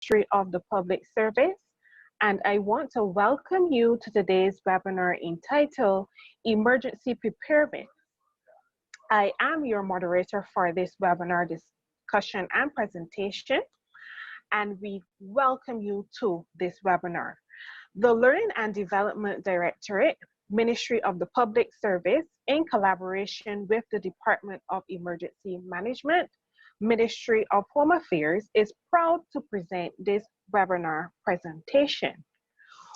Ministry of the Public Service, and I want to welcome you to today's webinar entitled Emergency Preparedness. I am your moderator for this webinar discussion and presentation, and we welcome you to this webinar. The Learning and Development Directorate, Ministry of the Public Service, in collaboration with the Department of Emergency Management, Ministry of Home Affairs, is proud to present this webinar presentation.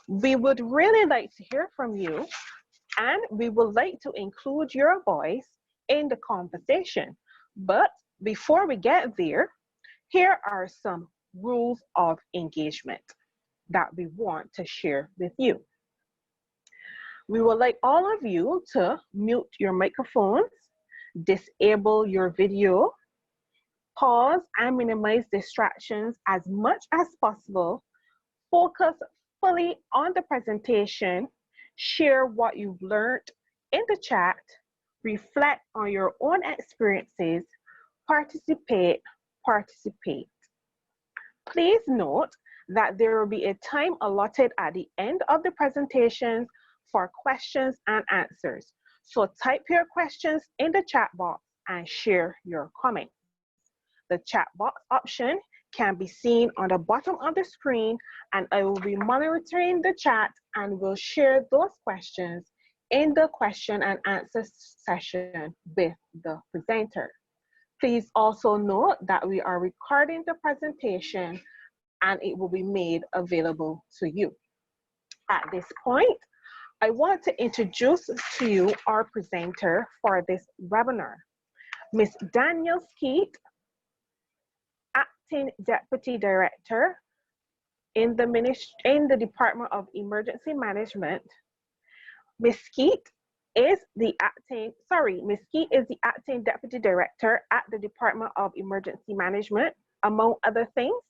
We would really like to hear from you, and we would like to include your voice in the conversation. But before we get there, here are some rules of engagement that we want to share with you. We would like all of you to mute your microphones, disable your video, pause and minimize distractions as much as possible, focus fully on the presentation, share what you've learned in the chat, reflect on your own experiences, participate. Please note that there will be a time allotted at the end of the presentations for questions and answers. So type your questions in the chat box and share your comments. The chat box option can be seen on the bottom of the screen, and I will be monitoring the chat and will share those questions in the question and answer session with the presenter. Please also note that we are recording the presentation and it will be made available to you. At this point, I want to introduce to you our presenter for this webinar, Ms. Danielle Skeet, Acting Deputy Director in the Department of Emergency Management. Ms. Skeet is the acting Deputy Director at the Department of Emergency Management. Among other things,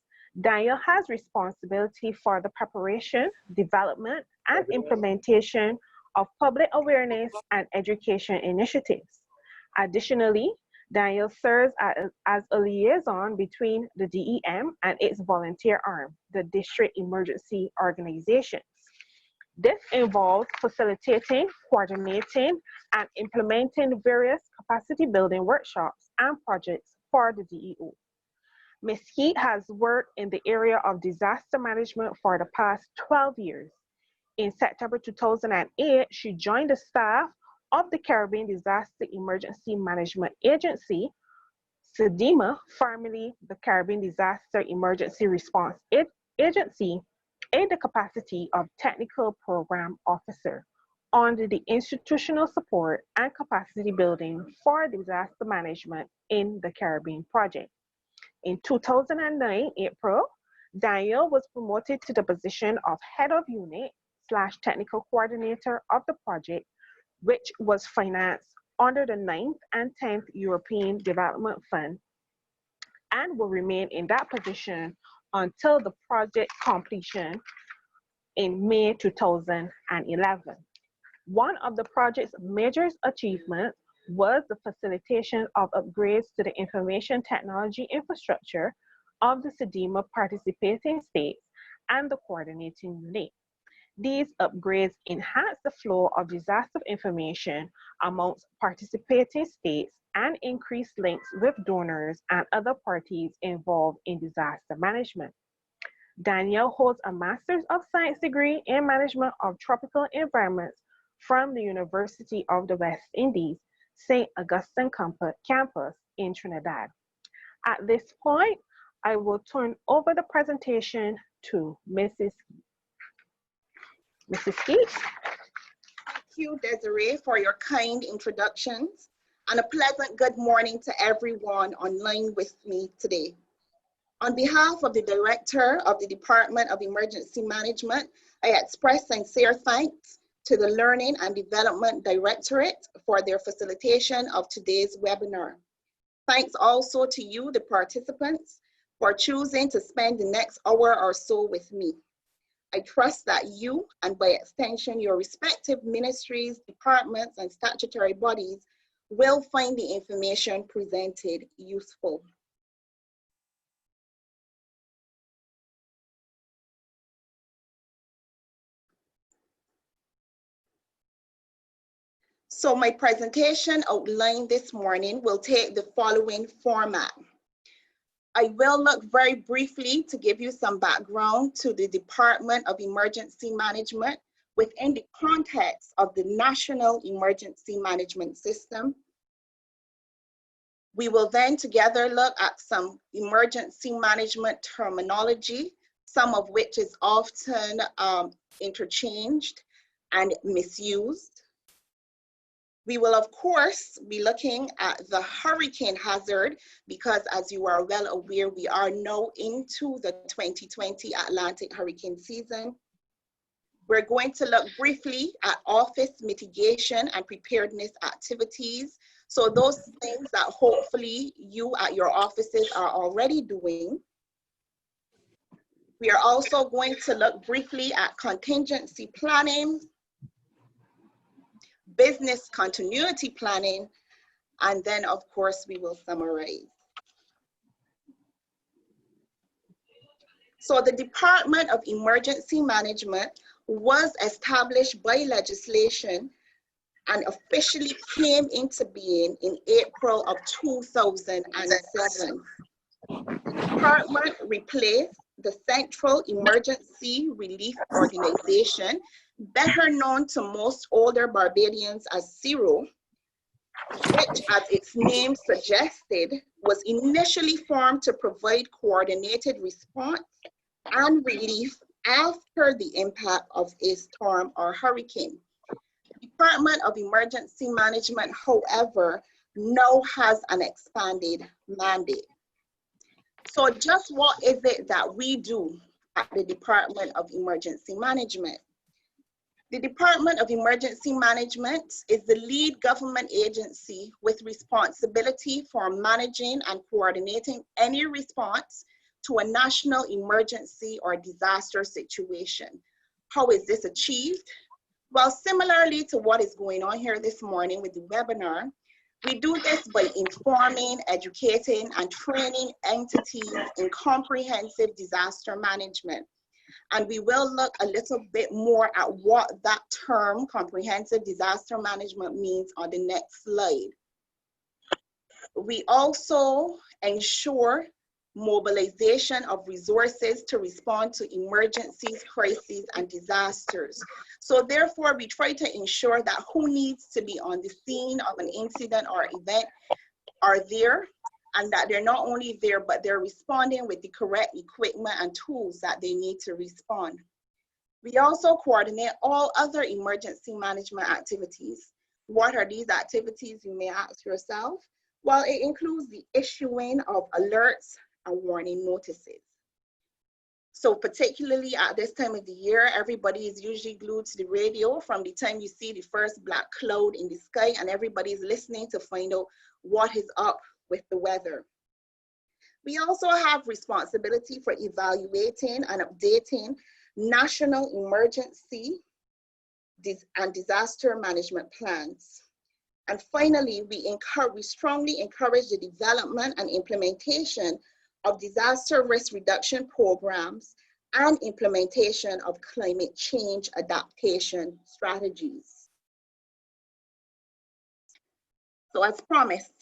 Danielle has responsibility for the preparation, development, and implementation of public awareness and education initiatives. Additionally, Danielle serves as a liaison between the DEM and its volunteer arm, the District Emergency Organizations. This involves facilitating, coordinating, and implementing various capacity building workshops and projects for the DEO. Ms. Skeet has worked in the area of disaster management for the past 12 years. In September 2008, she joined the staff of the Caribbean Disaster Emergency Management Agency, SEDEMA, formerly the Caribbean Disaster Emergency Response Agency, in the capacity of Technical Program Officer under the Institutional Support and Capacity Building for Disaster Management in the Caribbean Project. In 2009, April, Danielle was promoted to the position of Head of Unit / Technical Coordinator of the project, which was financed under the 9th and 10th European Development Fund, and will remain in that position until the project completion in May 2011. One of the project's major achievements was the facilitation of upgrades to the information technology infrastructure of the SEDEMA participating states and the coordinating unit. These upgrades enhance the flow of disaster information amongst participating states and increase links with donors and other parties involved in disaster management. Danielle holds a Master's of Science degree in Management of Tropical Environments from the University of the West Indies, St. Augustine campus in Trinidad. At this point, I will turn over the presentation to Mrs. Skeet. Thank you, Desiree, for your kind introductions, and a pleasant good morning to everyone online with me today. On behalf of the Director of the Department of Emergency Management, I express sincere thanks to the Learning and Development Directorate for their facilitation of today's webinar. Thanks also to you, the participants, for choosing to spend the next hour or so with me. I trust that you, and by extension, your respective ministries, departments, and statutory bodies will find the information presented useful. So my presentation outlined this morning will take the following format. I will look very briefly to give you some background to the Department of Emergency Management within the context of the National Emergency Management System. We will then together look at some emergency management terminology, some of which is often interchanged and misused. We will, of course, be looking at the hurricane hazard because, as you are well aware, we are now into the 2020 Atlantic hurricane season. We're going to look briefly at office mitigation and preparedness activities. So those things that hopefully you at your offices are already doing. We are also going to look briefly at contingency planning, business continuity planning, and then of course we will summarize. So the Department of Emergency Management was established by legislation and officially came into being in April of 2007. The department replaced the Central Emergency Relief Organization, better known to most older Barbadians as CERO, which, as its name suggested, was initially formed to provide coordinated response and relief after the impact of a storm or hurricane. The Department of Emergency Management, however, now has an expanded mandate. So just what is it that we do at the Department of Emergency Management? The Department of Emergency Management is the lead government agency with responsibility for managing and coordinating any response to a national emergency or disaster situation. How is this achieved? Well, similarly to what is going on here this morning with the webinar, we do this by informing, educating, and training entities in comprehensive disaster management. And we will look a little bit more at what that term, comprehensive disaster management, means on the next slide. We also ensure mobilization of resources to respond to emergencies, crises, and disasters. So therefore, we try to ensure that who needs to be on the scene of an incident or event are there, and that they're not only there, but they're responding with the correct equipment and tools that they need to respond. We also coordinate all other emergency management activities. What are these activities, you may ask yourself? Well, it includes the issuing of alerts and warning notices. So particularly at this time of the year, everybody is usually glued to the radio from the time you see the first black cloud in the sky, and everybody's listening to find out what is up with the weather. We also have responsibility for evaluating and updating national emergency and disaster management plans. And finally, we strongly encourage the development and implementation of disaster risk reduction programs and implementation of climate change adaptation strategies. So as promised,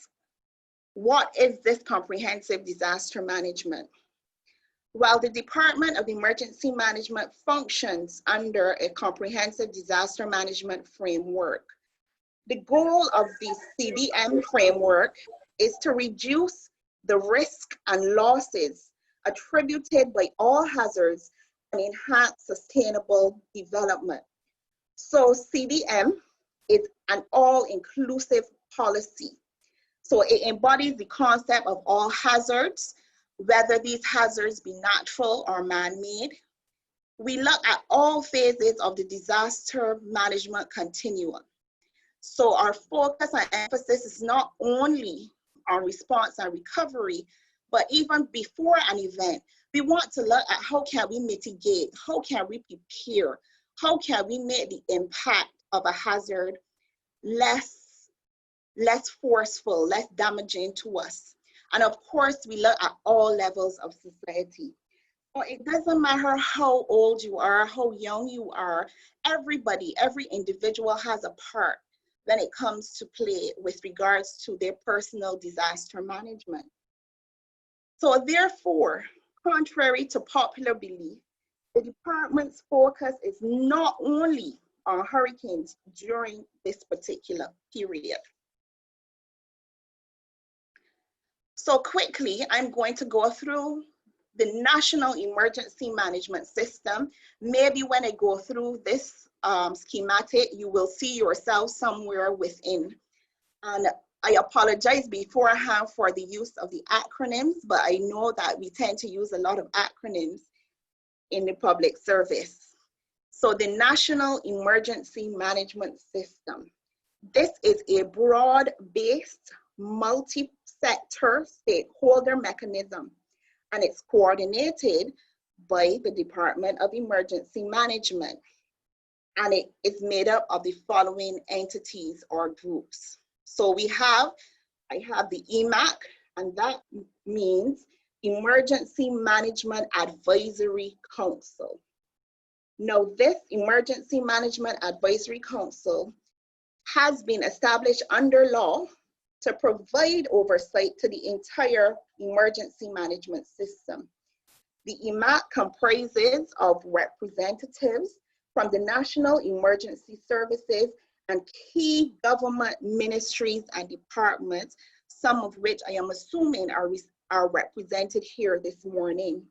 what is this comprehensive disaster management? Well, the Department of Emergency Management functions under a comprehensive disaster management framework. The goal of the CDM framework is to reduce the risk and losses attributed by all hazards and enhance sustainable development. So CDM is an all-inclusive policy. So it embodies the concept of all hazards, whether these hazards be natural or man-made. We look at all phases of the disaster management continuum. So our focus and emphasis is not only on response and recovery, but even before an event, we want to look at how can we mitigate, how can we prepare, how can we make the impact of a hazard less forceful, less damaging to us. And of course, we look at all levels of society. So it doesn't matter how old you are, how young you are, everybody, every individual has a part when it comes to play with regards to their personal disaster management. So therefore, contrary to popular belief, the department's focus is not only on hurricanes during this particular period. So quickly, I'm going to go through the National Emergency Management System. Maybe when I go through this schematic, you will see yourself somewhere within. And I apologize beforehand for the use of the acronyms, but I know that we tend to use a lot of acronyms in the public service. So the National Emergency Management System. This is a broad-based, multi-sector stakeholder mechanism, and it's coordinated by the Department of Emergency Management. And it is made up of the following entities or groups. So I have the EMAC, and that means Emergency Management Advisory Council. Now, this Emergency Management Advisory Council has been established under law to provide oversight to the entire emergency management system. The EMAC comprises of representatives from the National Emergency Services and key government ministries and departments, some of which I am assuming are represented here this morning.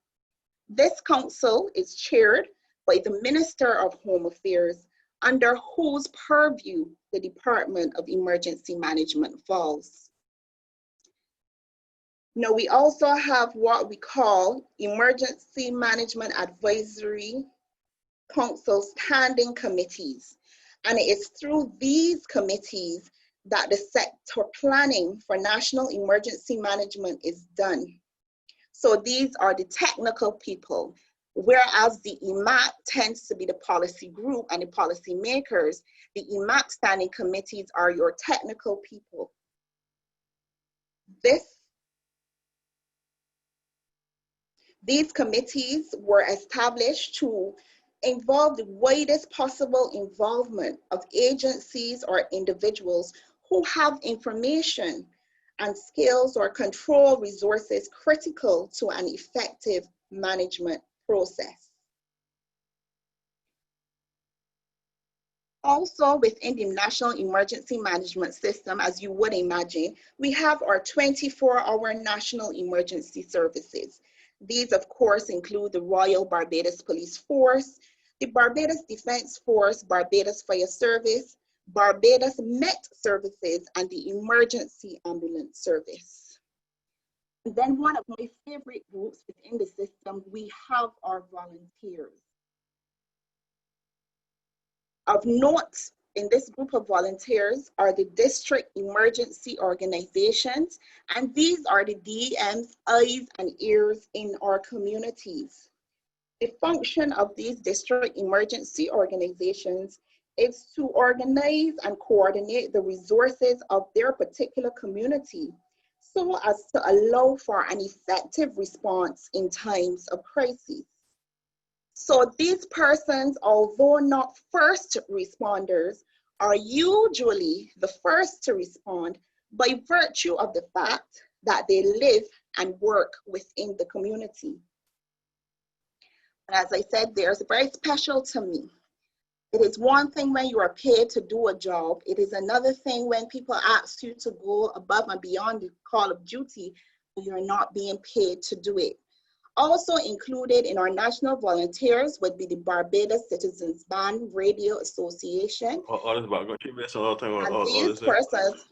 This council is chaired by the Minister of Home Affairs, under whose purview the Department of Emergency Management falls. Now, we also have what we call Emergency Management Advisory Council standing committees. And it is through these committees that the sector planning for national emergency management is done. So these are the technical people, whereas the EMAC tends to be the policy group and the policy makers. The EMAC standing committees are your technical people. These committees were established to involve the widest possible involvement of agencies or individuals who have information and skills or control resources critical to an effective management process. Also within the National Emergency Management System, as you would imagine, we have our 24-hour National Emergency Services. These, of course, include the Royal Barbados Police Force, the Barbados Defense Force, Barbados Fire Service, Barbados Met Services, and the Emergency Ambulance Service. And then one of my favorite groups within the system, we have our volunteers. Of note in this group of volunteers are the district emergency organizations, and these are the DEM's eyes and ears in our communities. The function of these district emergency organizations is to organize and coordinate the resources of their particular community so as to allow for an effective response in times of crisis. So these persons, although not first responders, are usually the first to respond by virtue of the fact that they live and work within the community. And as I said, they're very special to me. It is one thing when you are paid to do a job. It is another thing when people ask you to go above and beyond the call of duty, but you're not being paid to do it. Also included in our national volunteers would be the Barbados Citizens Band Radio Association. And these persons,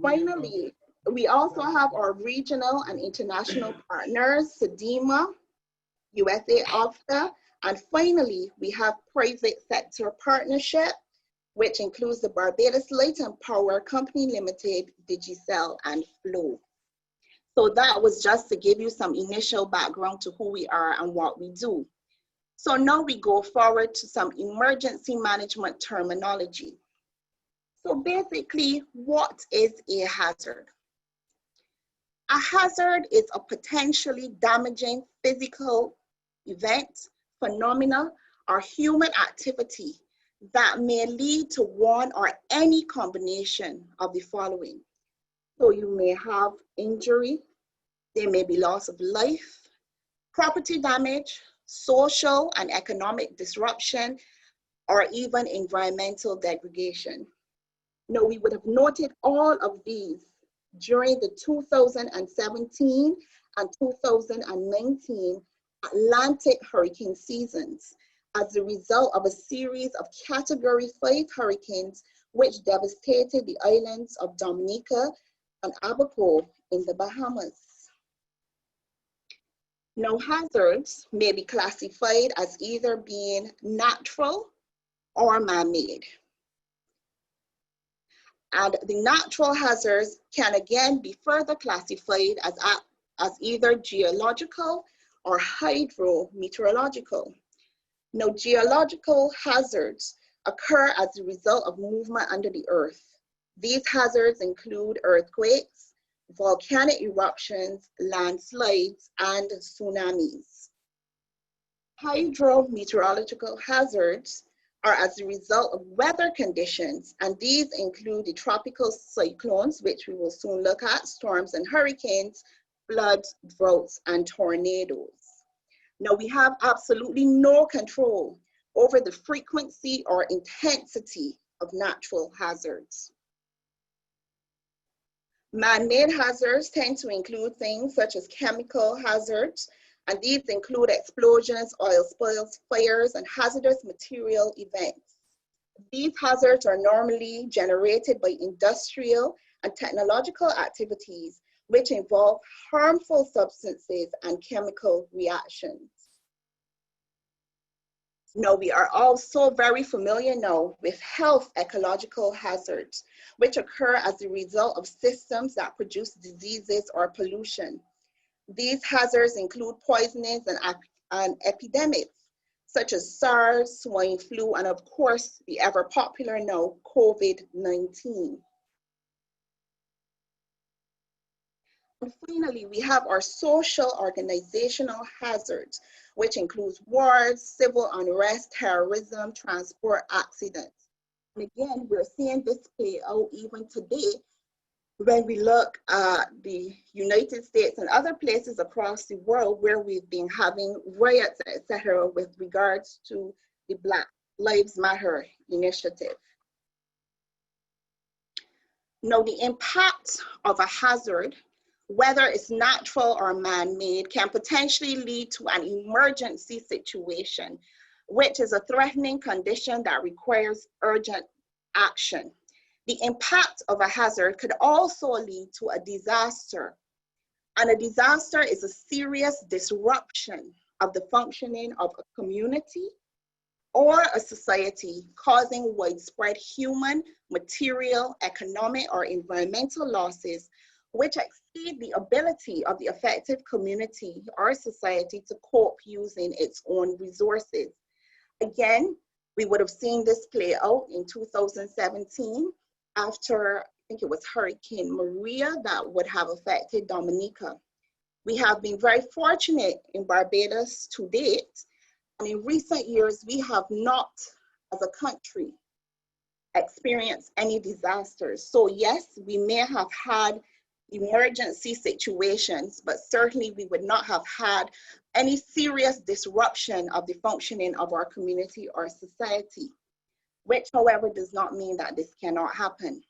finally, we also have our regional and international partners, SEDEMA, USA OFTA, and finally, we have private sector partnership, which includes the Barbados Light and Power Company Limited, Digicel, and Flow. So that was just to give you some initial background to who we are and what we do. So now we go forward to some emergency management terminology. So basically, what is a hazard? A hazard is a potentially damaging physical event, phenomena, or human activity that may lead to one or any combination of the following. So you may have injury, there may be loss of life, property damage, social and economic disruption, or even environmental degradation. Now, we would have noted all of these during the 2017 and 2019 Atlantic hurricane seasons as a result of a series of Category 5 hurricanes which devastated the islands of Dominica and Abaco in the Bahamas. Now, hazards may be classified as either being natural or man-made. And the natural hazards can again be further classified as either geological or hydrometeorological. Now, geological hazards occur as a result of movement under the earth. These hazards include earthquakes, volcanic eruptions, landslides, and tsunamis. Hydrometeorological hazards are as a result of weather conditions, and these include the tropical cyclones, which we will soon look at, storms and hurricanes, floods, droughts, and tornadoes. Now, we have absolutely no control over the frequency or intensity of natural hazards. Man-made hazards tend to include things such as chemical hazards, and these include explosions, oil spills, fires, and hazardous material events. These hazards are normally generated by industrial and technological activities which involve harmful substances and chemical reactions. Now, we are also very familiar now with health ecological hazards, which occur as a result of systems that produce diseases or pollution. These hazards include poisonings and epidemics, such as SARS, swine flu, and of course, the ever popular now, COVID-19. And finally, we have our social organizational hazards, which includes wars, civil unrest, terrorism, transport accidents. And again, we're seeing this play out even today when we look at the United States and other places across the world where we've been having riots, etc., with regards to the Black Lives Matter initiative. Now, the impact of a hazard, whether it's natural or man-made, can potentially lead to an emergency situation, which is a threatening condition that requires urgent action. The impact of a hazard could also lead to a disaster. And a disaster is a serious disruption of the functioning of a community or a society, causing widespread human, material, economic, or environmental losses, which exceed the ability of the affected community or society to cope using its own resources. Again, we would have seen this play out in 2017 after, I think it was Hurricane Maria that would have affected Dominica. We have been very fortunate in Barbados to date, and in recent years, we have not, as a country, experienced any disasters. So yes, we may have had emergency situations, but certainly we would not have had any serious disruption of the functioning of our community or society, which, however, does not mean that this cannot happen.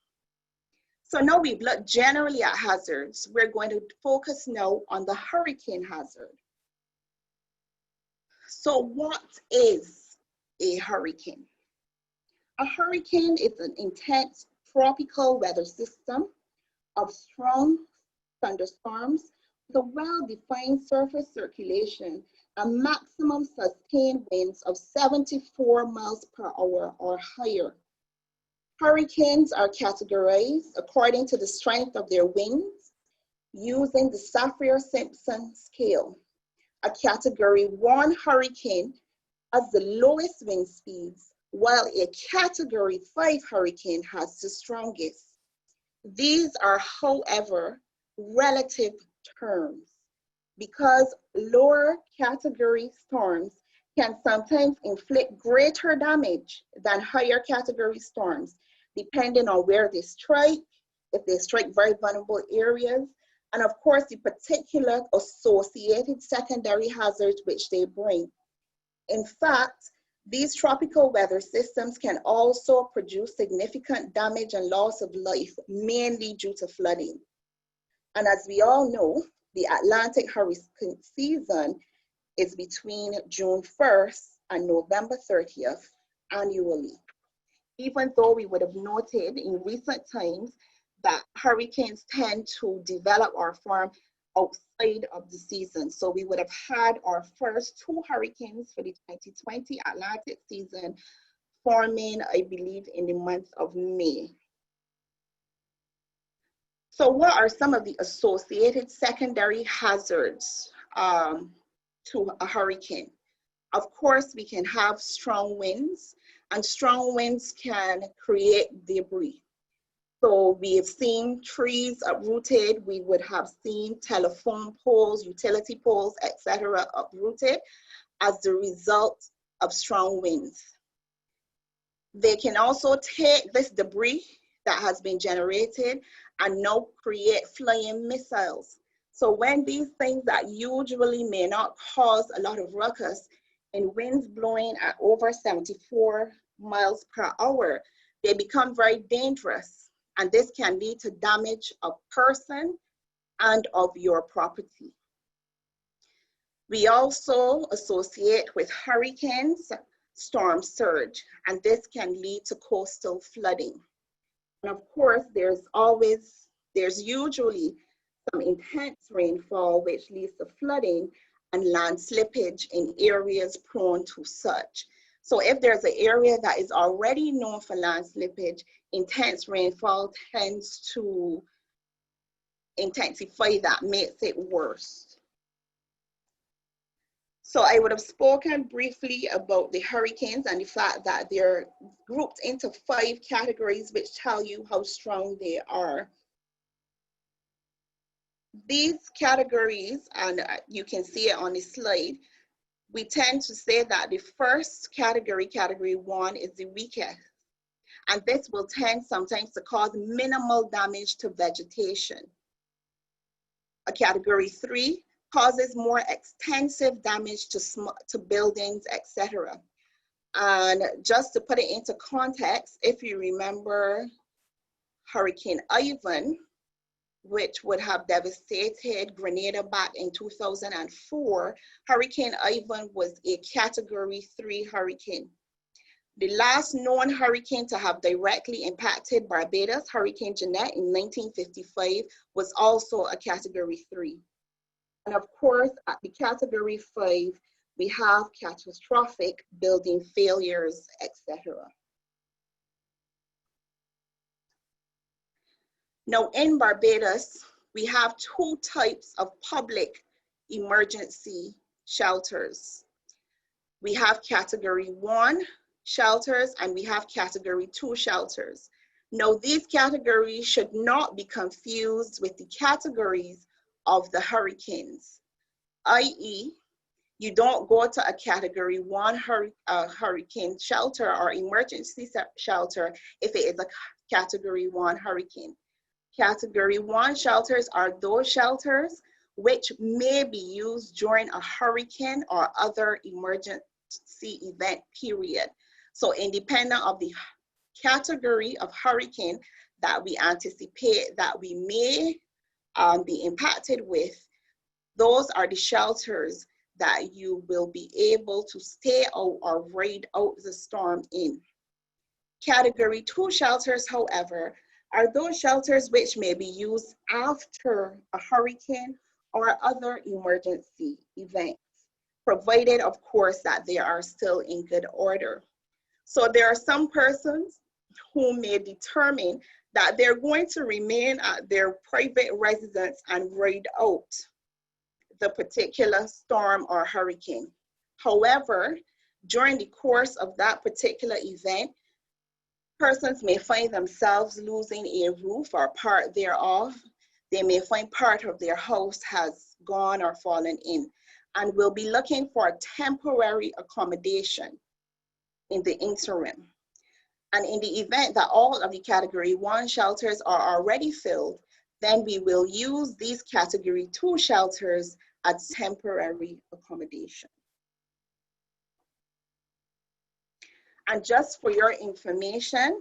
So now we've looked generally at hazards. We're going to focus now on the hurricane hazard. So what is a hurricane? A hurricane is an intense tropical weather system of strong thunderstorms with a well-defined surface circulation and maximum sustained winds of 74 miles per hour or higher. Hurricanes are categorized according to the strength of their winds using the Saffir-Simpson scale. A Category 1 hurricane has the lowest wind speeds, while a Category 5 hurricane has the strongest. These are, however, relative terms because lower category storms can sometimes inflict greater damage than higher category storms, depending on where they strike, if they strike very vulnerable areas, and of course the particular associated secondary hazards which they bring. In fact, these tropical weather systems can also produce significant damage and loss of life, mainly due to flooding. And as we all know, the Atlantic hurricane season is between June 1st and November 30th annually. Even though we would have noted in recent times that hurricanes tend to develop or form outside of the season. So we would have had our first 2 hurricanes for the 2020 Atlantic season forming, I believe, in the month of May. So what are some of the associated secondary hazards to a hurricane? Of course, we can have strong winds, and strong winds can create debris. So we have seen trees uprooted, we would have seen telephone poles, utility poles, etc. uprooted as the result of strong winds. They can also take this debris that has been generated and now create flying missiles. So when these things that usually may not cause a lot of ruckus, in winds blowing at over 74 miles per hour, they become very dangerous. And this can lead to damage of person and of your property. We also associate with hurricanes storm surge, and this can lead to coastal flooding. And of course, there's usually some intense rainfall which leads to flooding and land slippage in areas prone to such. So if there's an area that is already known for land slippage, intense rainfall tends to intensify that, makes it worse. So I would have spoken briefly about the hurricanes and the fact that they're grouped into 5 categories which tell you how strong they are. These categories, and you can see it on the slide, we tend to say that the first category, category 1, is the weakest. And this will tend sometimes to cause minimal damage to vegetation. A category 3 causes more extensive damage to buildings, etc. And just to put it into context, if you remember Hurricane Ivan, which would have devastated Grenada back in 2004, Hurricane Ivan was a category 3 hurricane. The last known hurricane to have directly impacted Barbados, Hurricane Jeanette in 1955, was also a category 3. And of course, at the category 5, we have catastrophic building failures, etc. Now in Barbados, we have 2 types of public emergency shelters. We have category 1 shelters and we have category 2 shelters. Now these categories should not be confused with the categories of the hurricanes, i.e. you don't go to a category 1 hurricane shelter or emergency shelter if it is a category 1 hurricane. Category 1 shelters are those shelters which may be used during a hurricane or other emergency event period. So independent of the category of hurricane that we anticipate that we may be impacted with, those are the shelters that you will be able to stay out or ride out the storm in. Category 2 shelters, however, are those shelters which may be used after a hurricane or other emergency events, provided, of course, that they are still in good order. So there are some persons who may determine that they're going to remain at their private residence and ride out the particular storm or hurricane. However, during the course of that particular event, persons may find themselves losing a roof or part thereof. They may find part of their house has gone or fallen in. and will be looking for temporary accommodation in the interim. And in the event that all of the Category 1 shelters are already filled, then we will use these Category 2 shelters as temporary accommodation. And just for your information,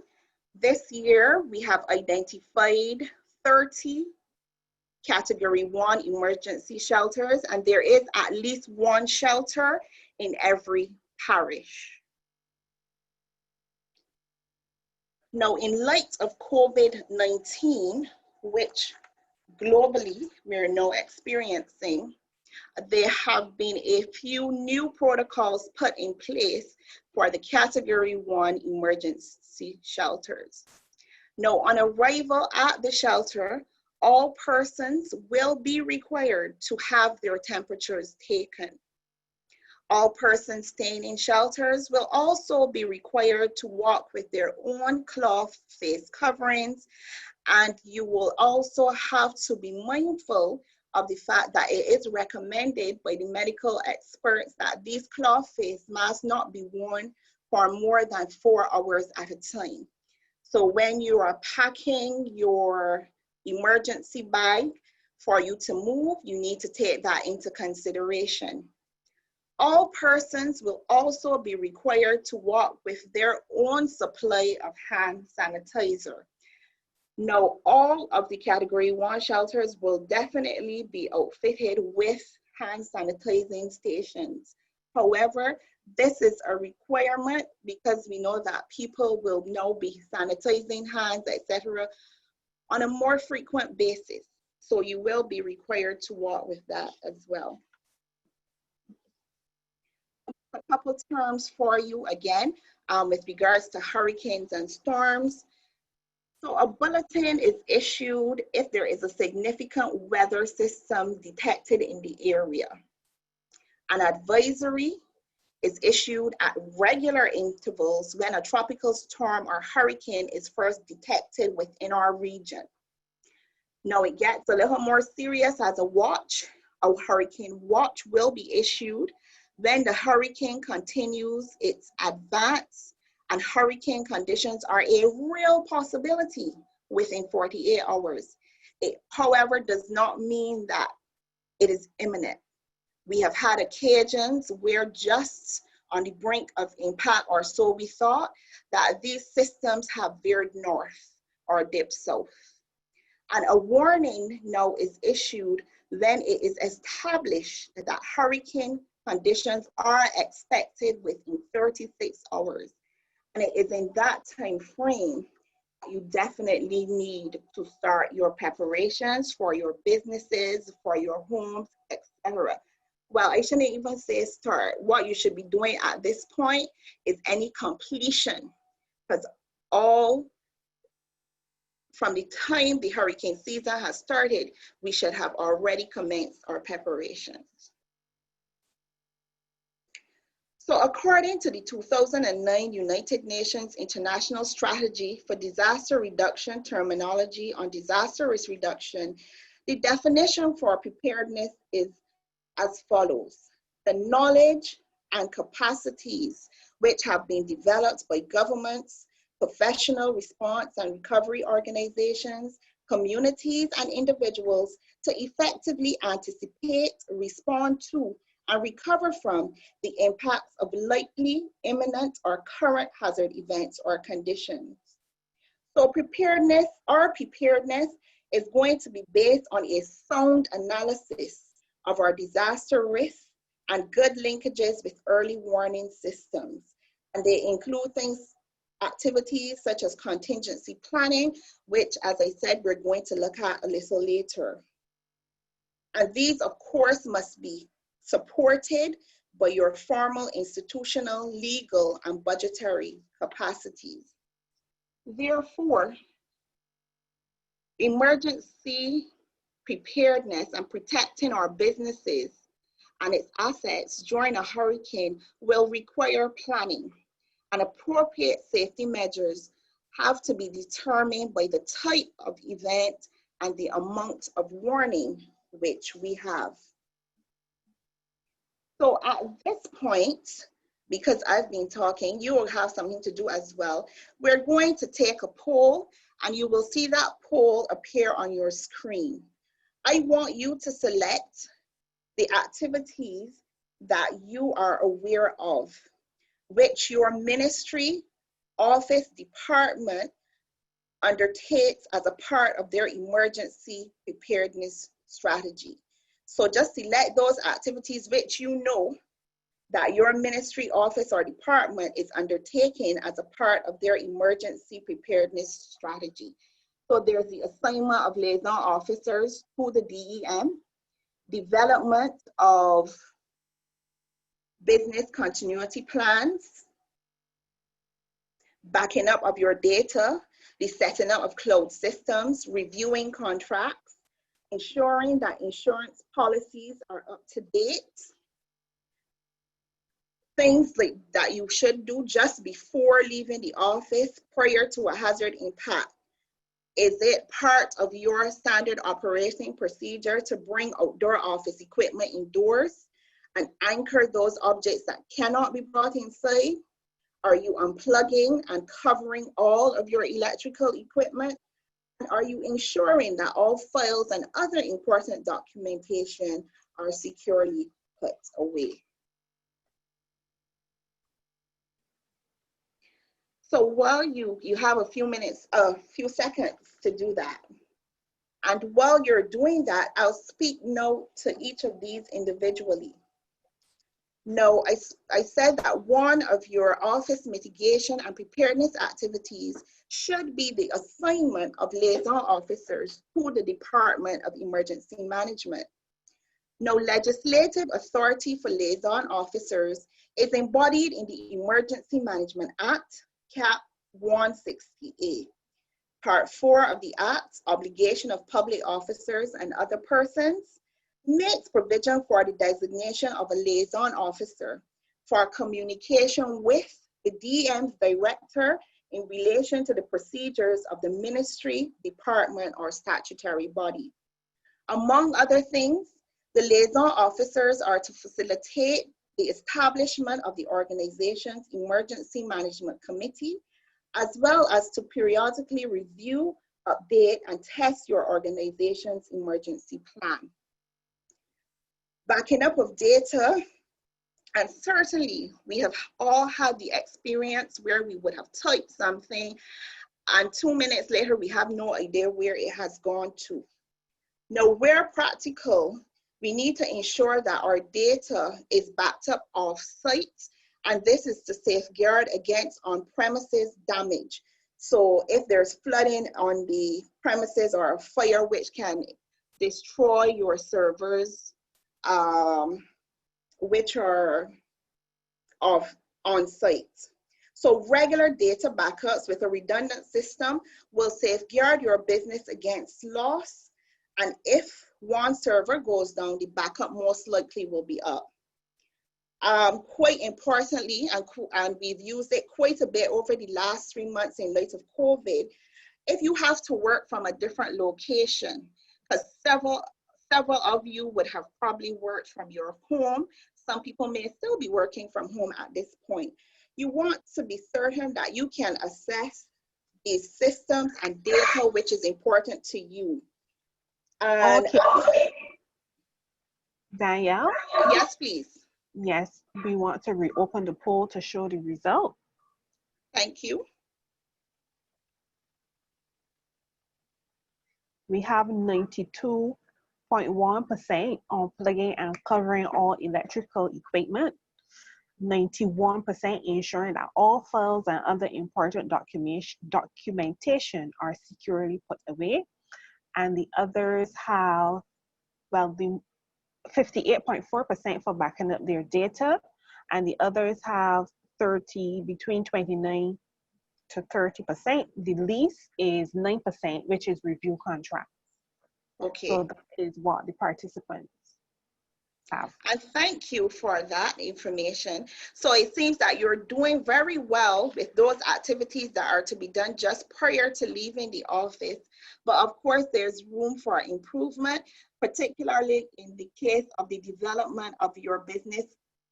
this year we have identified 30 Category 1 emergency shelters, and there is at least one shelter in every parish. Now, in light of COVID-19, which globally we're now experiencing, there have been a few new protocols put in place for the Category 1 emergency shelters. Now, on arrival at the shelter, all persons will be required to have their temperatures taken. All persons staying in shelters will also be required to walk with their own cloth face coverings, and you will also have to be mindful of the fact that it is recommended by the medical experts that these cloth face masks not be worn for more than 4 hours at a time. So when you are packing your emergency bag for you to move, you need to take that into consideration. All persons will also be required to walk with their own supply of hand sanitizer. Now, all of the Category 1 shelters will definitely be outfitted with hand sanitizing stations. However, this is a requirement because we know that people will now be sanitizing hands, etc., on a more frequent basis. So you will be required to walk with that as well. A couple terms for you again with regards to hurricanes and storms. So a bulletin is issued if there is a significant weather system detected in the area. An advisory is issued at regular intervals when a tropical storm or hurricane is first detected within our region. Now it gets a little more serious as a watch. A hurricane watch will be issued when the hurricane continues its advance and hurricane conditions are a real possibility within 48 hours. It, however, does not mean that it is imminent. We have had occasions where just on the brink of impact, or so we thought, that these systems have veered north or dipped south. And a warning now is issued when it is established that hurricane conditions are expected within 36 hours. And it is in that time frame you definitely need to start your preparations for your businesses, for your homes, etc. Well, I shouldn't even say start. What you should be doing at this point is any completion, because all from the time the hurricane season has started, we should have already commenced our preparations. So according to the 2009 United Nations International Strategy for Disaster Reduction terminology on disaster risk reduction, the definition for preparedness is as follows: the knowledge and capacities which have been developed by governments, professional response and recovery organizations, communities, and individuals to effectively anticipate, respond to, and recover from the impacts of likely, imminent, or current hazard events or conditions. So preparedness is going to be based on a sound analysis of our disaster risk and good linkages with early warning systems. And they include activities such as contingency planning, which, as I said, we're going to look at a little later. And these, of course, must be supported by your formal institutional, legal, and budgetary capacities. Therefore, emergency preparedness and protecting our businesses and its assets during a hurricane will require planning, and appropriate safety measures have to be determined by the type of event and the amount of warning which we have. So at this point, because I've been talking, you will have something to do as well. We're going to take a poll, and you will see that poll appear on your screen. I want you to select the activities that you are aware of, which your ministry, office, department undertakes as a part of their emergency preparedness strategy. So just select those activities which you know that your ministry, office, or department is undertaking as a part of their emergency preparedness strategy. So there's the assignment of liaison officers to the DEM, development of business continuity plans, backing up of your data, the setting up of cloud systems, reviewing contracts, ensuring that insurance policies are up to date, things like that you should do just before leaving the office prior to a hazard impact. Is it part of your standard operating procedure to bring outdoor office equipment indoors and anchor those objects that cannot be brought inside? Are you unplugging and covering all of your electrical equipment? And are you ensuring that all files and other important documentation are securely put away? So while you have a few seconds to do that. And while you're doing that, I'll speak now to each of these individually. No, I said that one of your office mitigation and preparedness activities should be the assignment of liaison officers to the Department of Emergency Management. Now, legislative authority for liaison officers is embodied in the Emergency Management Act, Cap 160A. Part 4 of the Act, Obligation of Public Officers and Other Persons, makes provision for the designation of a liaison officer for communication with the DM's director in relation to the procedures of the ministry, department, or statutory body. Among other things, the liaison officers are to facilitate the establishment of the organization's emergency management committee, as well as to periodically review, update, and test your organization's emergency plan. Backing up of data, and certainly we have all had the experience where we would have typed something and 2 minutes later we have no idea where it has gone to. Now, where practical, we need to ensure that our data is backed up off-site, and this is to safeguard against on-premises damage. So if there's flooding on the premises or a fire which can destroy your servers, which are on site. So regular data backups with a redundant system will safeguard your business against loss. And if one server goes down, the backup most likely will be up. Quite importantly, and we've used it quite a bit over the last 3 months in light of COVID, if you have to work from a different location, because several of you would have probably worked from your home. Some people may still be working from home at this point. You want to be certain that you can access these systems and data which is important to you. And okay. Danielle? Yes, please. Yes, we want to reopen the poll to show the result. Thank you. We have 92.1% on plugging and covering all electrical equipment, 91% ensuring that all files and other important documentation are securely put away, and the others have, well, the 58.4% for backing up their data, and the others have between 29 to 30%. The least is 9%, which is review contracts. Okay. So that is what the participants have. And thank you for that information. So it seems that you're doing very well with those activities that are to be done just prior to leaving the office. But of course, there's room for improvement, particularly in the case of the development of your business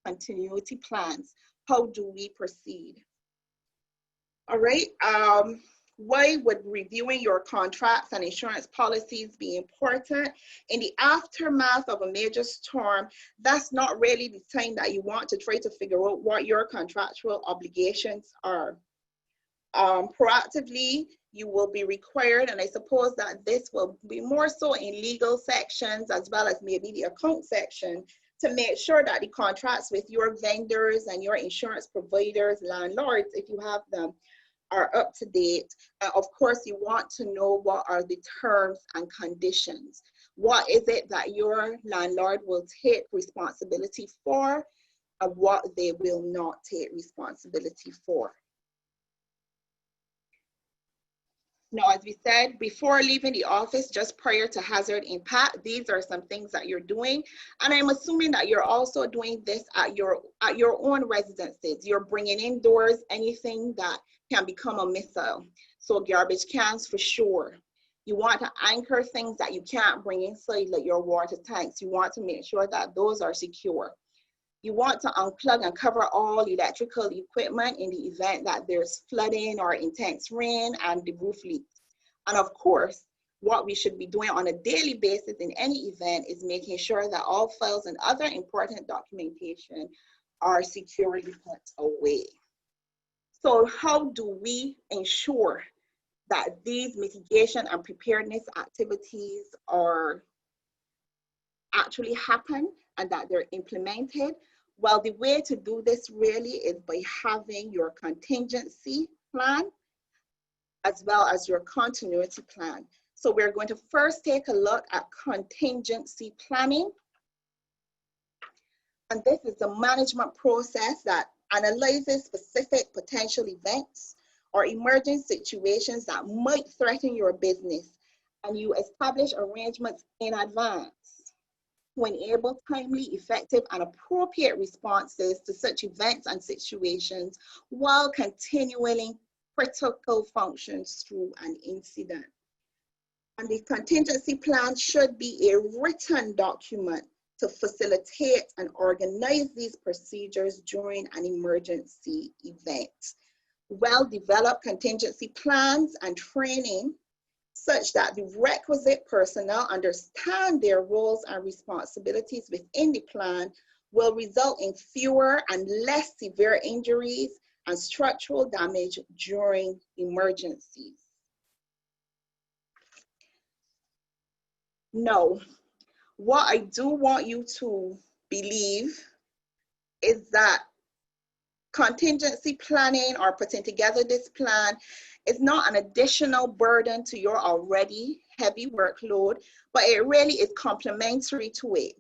continuity plans. How do we proceed? All right. Why would reviewing your contracts and insurance policies be important? In the aftermath of a major storm, that's not really the time that you want to try to figure out what your contractual obligations are. Proactively, you will be required, and I suppose that this will be more so in legal sections as well as maybe the account section, to make sure that the contracts with your vendors and your insurance providers, landlords, if you have them, are up to date. Of course, you want to know what are the terms and conditions. What is it that your landlord will take responsibility for and what they will not take responsibility for. Now, as we said, before leaving the office, just prior to hazard impact, these are some things that you're doing. And I'm assuming that you're also doing this at your own residences. You're bringing indoors anything that can become a missile. So garbage cans for sure. You want to anchor things that you can't bring inside, like your water tanks. You want to make sure that those are secure. You want to unplug and cover all electrical equipment in the event that there's flooding or intense rain and the roof leaks. And of course, what we should be doing on a daily basis in any event is making sure that all files and other important documentation are securely put away. So how do we ensure that these mitigation and preparedness activities are actually happen and that they're implemented? Well, the way to do this really is by having your contingency plan as well as your continuity plan. So we're going to first take a look at contingency planning. And this is a management process that analyzes specific potential events or emerging situations that might threaten your business, and you establish arrangements in advance to enable timely, effective, and appropriate responses to such events and situations while continuing critical functions through an incident. And the contingency plan should be a written document to facilitate and organize these procedures during an emergency event. Well-developed contingency plans and training such that the requisite personnel understand their roles and responsibilities within the plan will result in fewer and less severe injuries and structural damage during emergencies. Now, what I do want you to believe is that contingency planning or putting together this plan is not an additional burden to your already heavy workload, but it really is complementary to it.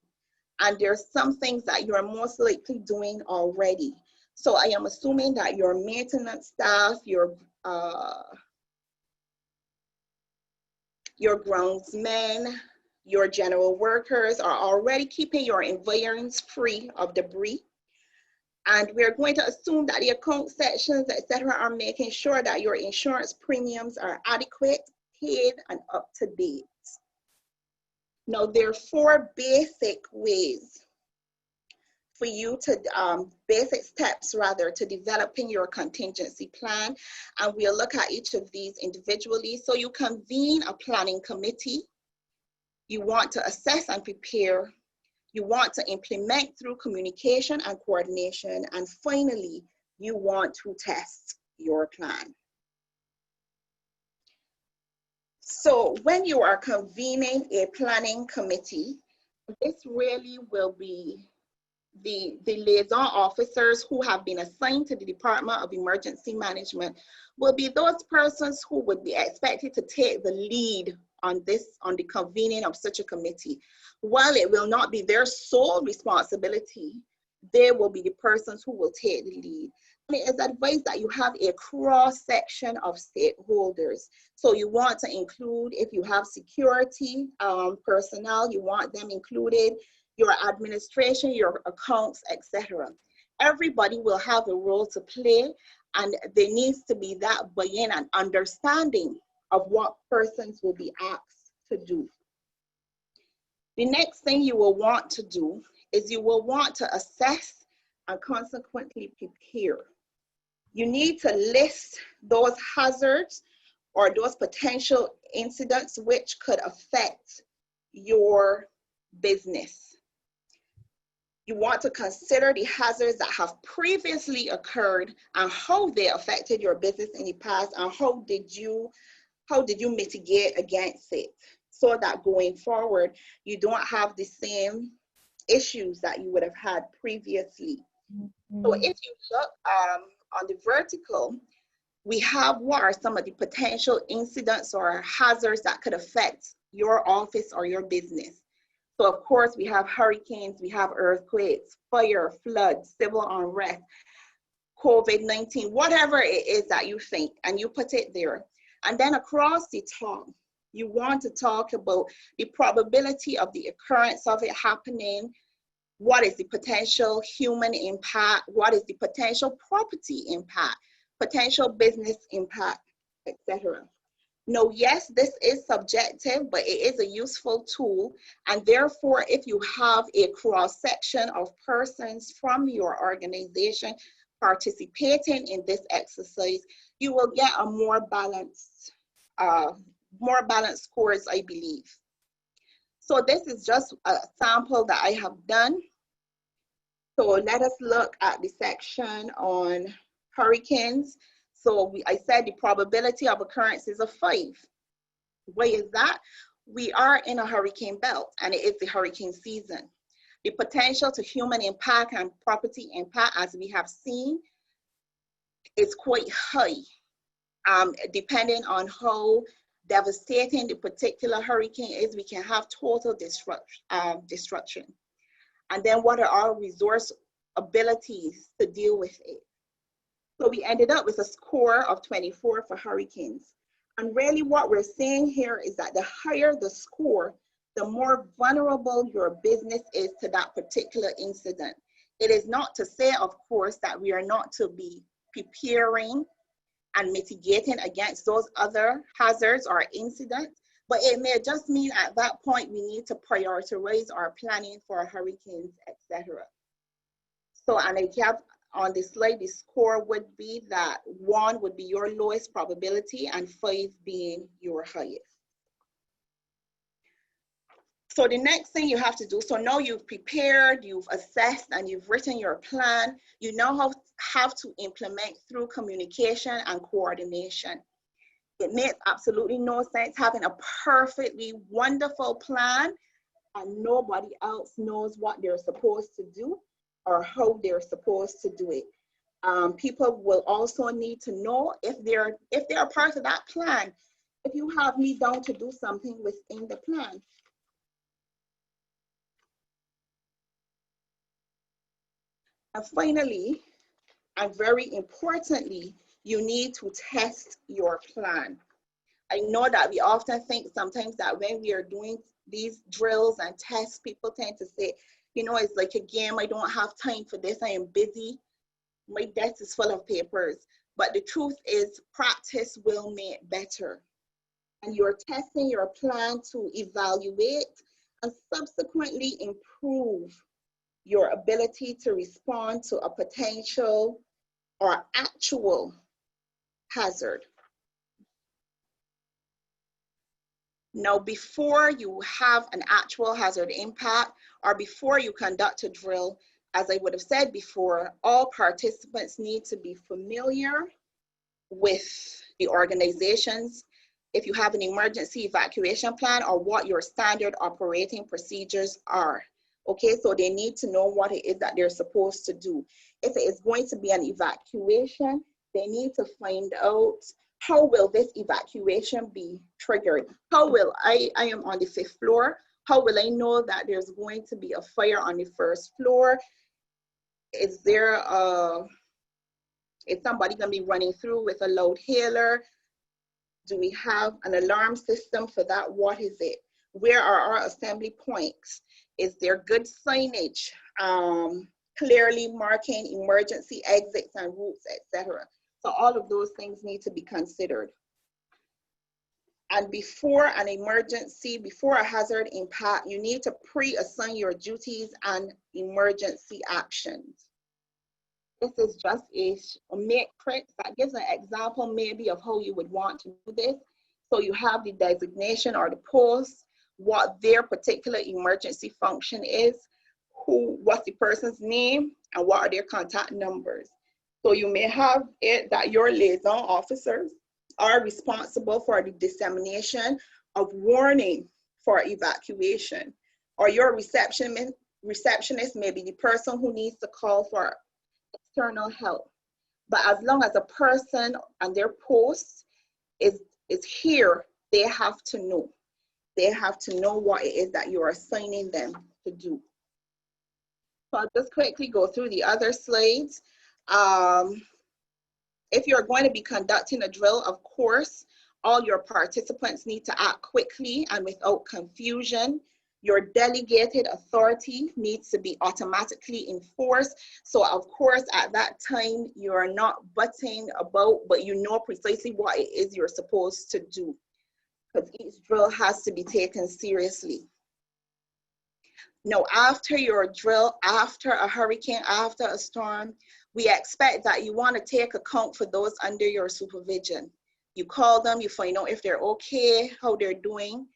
And there's some things that you're most likely doing already. So I am assuming that your maintenance staff, your groundsmen, your general workers are already keeping your environs free of debris. And we're going to assume that the account sections, etc., are making sure that your insurance premiums are adequate, paid, and up to date. Now, there are 4 basic ways for you to, basic steps rather, to developing your contingency plan. And we'll look at each of these individually. So you convene a planning committee. You want to assess and prepare. You want to implement through communication and coordination. And finally, you want to test your plan. So when you are convening a planning committee, this really will be the liaison officers who have been assigned to the Department of Emergency Management will be those persons who would be expected to take the lead on the convening of such a committee. While it will not be their sole responsibility, they will be the persons who will take the lead. And it is advised that you have a cross-section of stakeholders. So you want to include, if you have security personnel, you want them included, your administration, your accounts, etc. Everybody will have a role to play, and there needs to be that buy-in and understanding of what persons will be asked to do. The next thing you will want to do is you will want to assess and consequently prepare. You need to list those hazards or those potential incidents which could affect your business. You want to consider the hazards that have previously occurred and how they affected your business in the past, and how did you mitigate against it, so that going forward, you don't have the same issues that you would have had previously. So if you look on the vertical, we have what are some of the potential incidents or hazards that could affect your office or your business. So of course, we have hurricanes, we have earthquakes, fire, flood, civil unrest, COVID-19, whatever it is that you think, and you put it there. And then across the top, you want to talk about the probability of the occurrence of it happening. What is the potential human impact? What is the potential property impact, potential business impact, etc. Now, yes, this is subjective, but it is a useful tool. And therefore, if you have a cross-section of persons from your organization participating in this exercise, you will get a more balanced scores, I believe. So this is just a sample that I have done. So let us look at the section on hurricanes. So I said the probability of occurrence is a 5. Why is that? We are in a hurricane belt and it is the hurricane season. The potential to human impact and property impact, as we have seen, is quite high, depending on how devastating the particular hurricane is. We can have total destruction. And then what are our resource abilities to deal with it? So we ended up with a score of 24 for hurricanes. And really what we're saying here is that the higher the score, the more vulnerable your business is to that particular incident. It is not to say, of course, that we are not to be preparing and mitigating against those other hazards or incidents, but it may just mean at that point we need to prioritize our planning for hurricanes, etc. So, and I have on this slide, the score would be that 1 would be your lowest probability and 5 being your highest. So the next thing you have to do, so now you've prepared, you've assessed, and you've written your plan, you now have to implement through communication and coordination. It makes absolutely no sense having a perfectly wonderful plan and nobody else knows what they're supposed to do or how they're supposed to do it. People will also need to know if they're part of that plan. If you have me down to do something within the plan. And finally, and very importantly, you need to test your plan. I know that we often think sometimes that when we are doing these drills and tests, people tend to say, you know, it's like a game, I don't have time for this, I am busy, my desk is full of papers. But the truth is, practice will make better. And you're testing your plan to evaluate and subsequently improve your ability to respond to a potential or actual hazard. Now, before you have an actual hazard impact or before you conduct a drill, as I would have said before, all participants need to be familiar with the organizations, if you have an emergency evacuation plan, or what your standard operating procedures are. Okay, so they need to know what it is that they're supposed to do. If it is going to be an evacuation, they need to find out how will this evacuation be triggered? How will I am on the 5th floor, how will I know that there's going to be a fire on the 1st floor? Is somebody gonna be running through with a loud hailer? Do we have an alarm system for that? What is it? Where are our assembly points? Is there good signage, clearly marking emergency exits and routes, etc.? So all of those things need to be considered. And before an emergency, before a hazard impact, you need to pre-assign your duties and emergency actions. This is just a matrix that gives an example maybe of how you would want to do this. So you have the designation or the post, what their particular emergency function is, what's the person's name, and what are their contact numbers. So you may have it that your liaison officers are responsible for the dissemination of warning for evacuation, or your receptionist may be the person who needs to call for external help. But as long as a person and their post is here, they have to know. They have to know what it is that you are assigning them to do. So I'll just quickly go through the other slides. If you're going to be conducting a drill, of course, all your participants need to act quickly and without confusion. Your delegated authority needs to be automatically enforced. So of course, at that time, you're not butting about, but you know precisely what it is you're supposed to do, because each drill has to be taken seriously. Now, after your drill, after a hurricane, after a storm, we expect that you want to take account for those under your supervision. You call them, you find out if they're okay, how they're doing.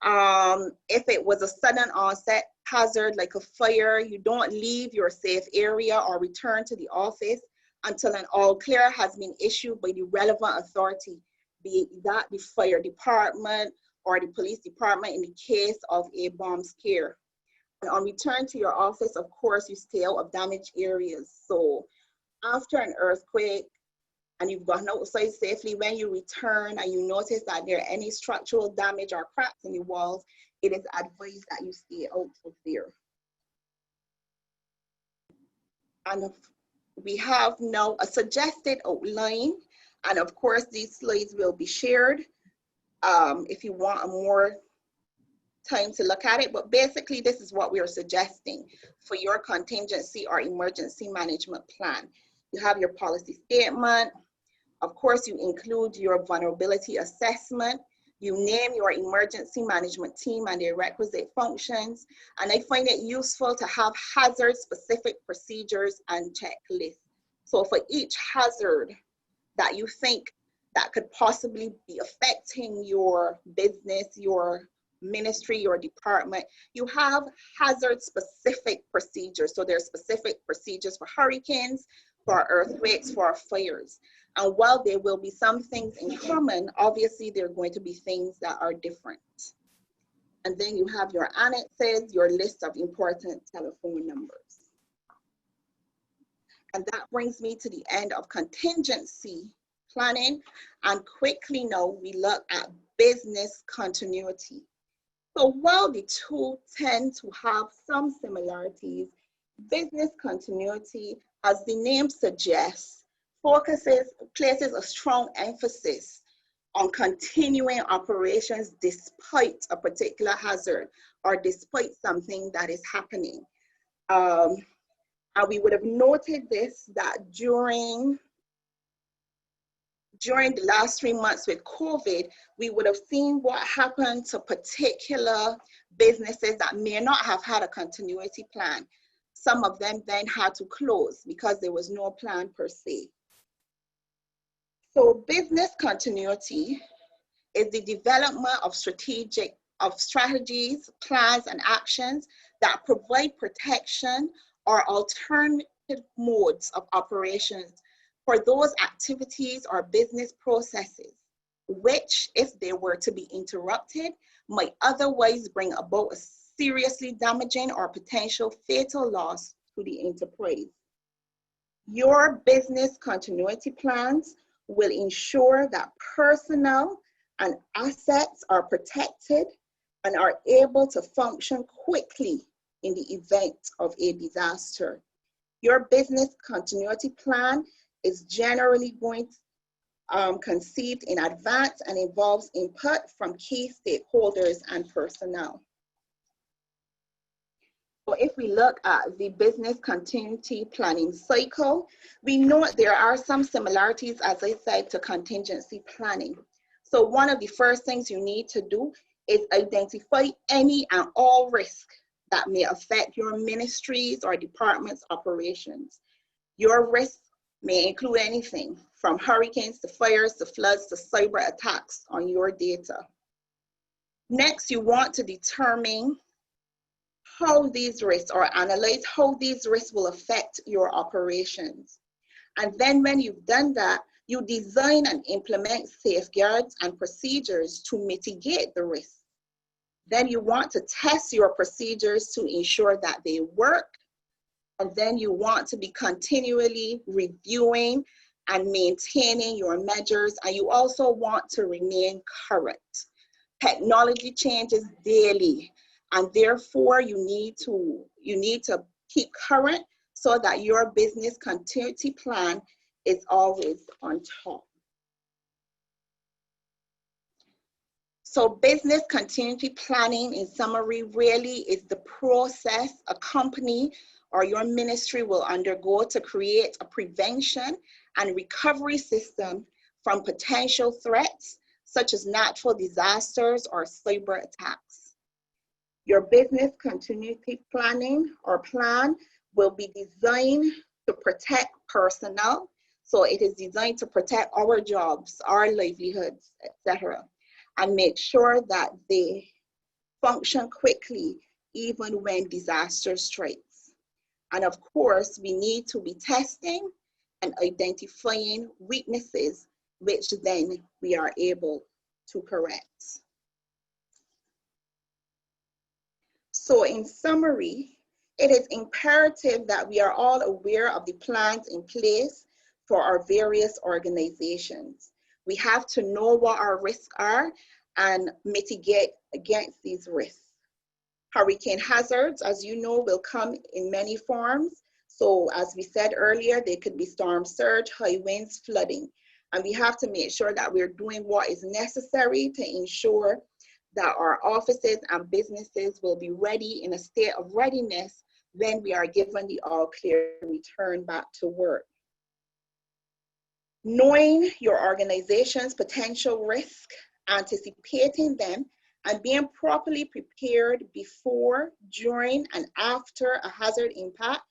If it was a sudden onset hazard like a fire, you don't leave your safe area or return to the office until an all clear has been issued by the relevant authority, be that the fire department or the police department in the case of a bomb scare. And on return to your office, of course, you stay out of damaged areas. So after an earthquake, and you've gotten outside safely, when you return and you notice that there are any structural damage or cracks in the walls, it is advised that you stay out of there. And we have now a suggested outline, and of course these slides will be shared if you want a more time to look at it, but basically this is what we are suggesting for your contingency or emergency management plan. You have your policy statement. Of course, you include your vulnerability assessment. You name your emergency management team and their requisite functions. And I find it useful to have hazard-specific procedures and checklists. So for each hazard that you think that could possibly be affecting your business, your ministry, your department, you have hazard-specific procedures. So there's specific procedures for hurricanes, for earthquakes, for fires. And while there will be some things in common, obviously there are going to be things that are different. And then you have your annexes, your list of important telephone numbers. And that brings me to the end of contingency planning. And quickly now we look at business continuity. So while the two tend to have some similarities, business continuity, as the name suggests, places a strong emphasis on continuing operations despite a particular hazard or despite something that is happening. And we would have noted this, that during the last 3 months with COVID, we would have seen what happened to particular businesses that may not have had a continuity plan. Some of them then had to close because there was no plan per se. So business continuity is the development of strategies, plans, and actions that provide protection or alternative modes of operations for those activities or business processes, which, if they were to be interrupted, might otherwise bring about a seriously damaging or potential fatal loss to the enterprise. Your business continuity plans will ensure that personnel and assets are protected and are able to function quickly in the event of a disaster. Your business continuity plan is generally conceived in advance and involves input from key stakeholders and personnel. So if we look at the business continuity planning cycle, we know there are some similarities, as I said, to contingency planning. So one of the first things you need to do is identify any and all risks that may affect your ministries or departments' operations. Your risks may include anything from hurricanes to fires to floods to cyber attacks on your data. Next, you want to determine how these risks, or analyze how these risks will affect your operations. And then when you've done that, you design and implement safeguards and procedures to mitigate the risk. Then you want to test your procedures to ensure that they work. And then you want to be continually reviewing and maintaining your measures. And you also want to remain current. Technology changes daily, and therefore you need to keep current so that your business continuity plan is always on top. So business continuity planning, in summary, really is the process a company or your ministry will undergo to create a prevention and recovery system from potential threats such as natural disasters or cyber attacks. Your business continuity planning or plan will be designed to protect personnel. So it is designed to protect our jobs, our livelihoods, etc., and make sure that they function quickly even when disaster strikes. And of course, we need to be testing and identifying weaknesses, which then we are able to correct. So in summary, it is imperative that we are all aware of the plans in place for our various organizations. We have to know what our risks are and mitigate against these risks. Hurricane hazards, as you know, will come in many forms. So as we said earlier, they could be storm surge, high winds, flooding. And we have to make sure that we're doing what is necessary to ensure that our offices and businesses will be ready in a state of readiness when we are given the all clear to return back to work. Knowing your organization's potential risk, anticipating them, and being properly prepared before, during, and after a hazard impact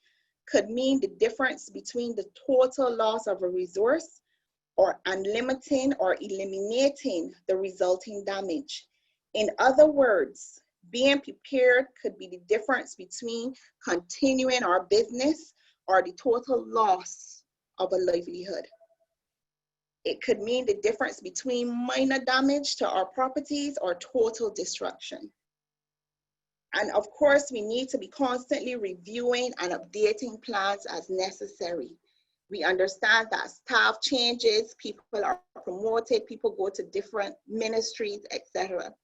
could mean the difference between the total loss of a resource and limiting or eliminating the resulting damage. In other words, being prepared could be the difference between continuing our business or the total loss of a livelihood. It could mean the difference between minor damage to our properties or total destruction. And of course, we need to be constantly reviewing and updating plans as necessary. We understand that staff changes, people are promoted, people go to different ministries, etc.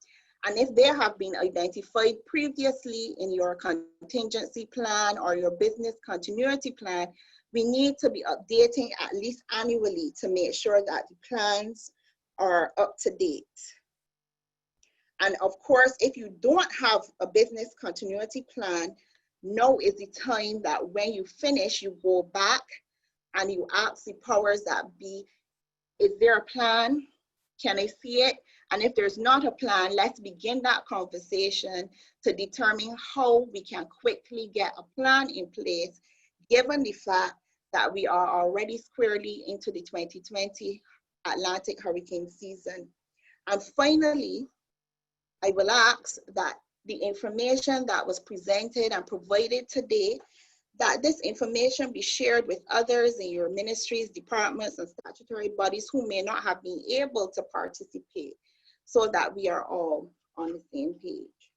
And if they have been identified previously in your contingency plan or your business continuity plan, we need to be updating at least annually to make sure that the plans are up to date. And of course, if you don't have a business continuity plan, now is the time that when you finish, you go back and you ask the powers that be, is there a plan? Can I see it? And if there's not a plan, let's begin that conversation to determine how we can quickly get a plan in place, given the fact that we are already squarely into the 2020 Atlantic hurricane season. And finally, I will ask that the information that was presented and provided today, that this information be shared with others in your ministries, departments, and statutory bodies who may not have been able to participate, so that we are all on the same page.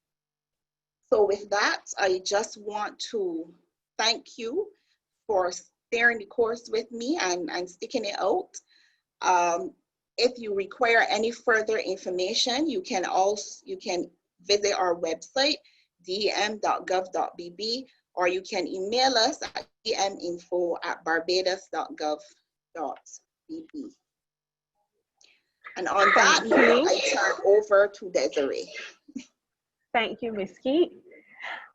So with that, I just want to thank you for staying the course with me and sticking it out. If you require any further information, you can visit our website, dem.gov.bb, or you can email us at deminfo@barbados.gov.bb. And on that note, I turn over to Desiree. Thank you, Ms. Keat.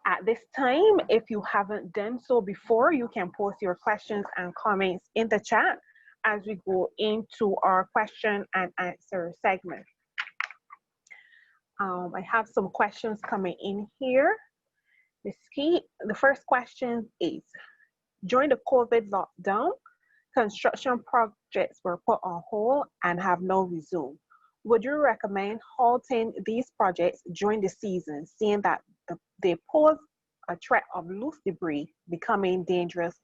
At this time, if you haven't done so before, you can post your questions and comments in the chat as we go into our question and answer segment. I have some questions coming in here. Ms. Keat, the first question is, During the COVID lockdown, construction projects were put on hold and have now resumed. Would you recommend halting these projects during the season, seeing that they pose a threat of loose debris becoming dangerous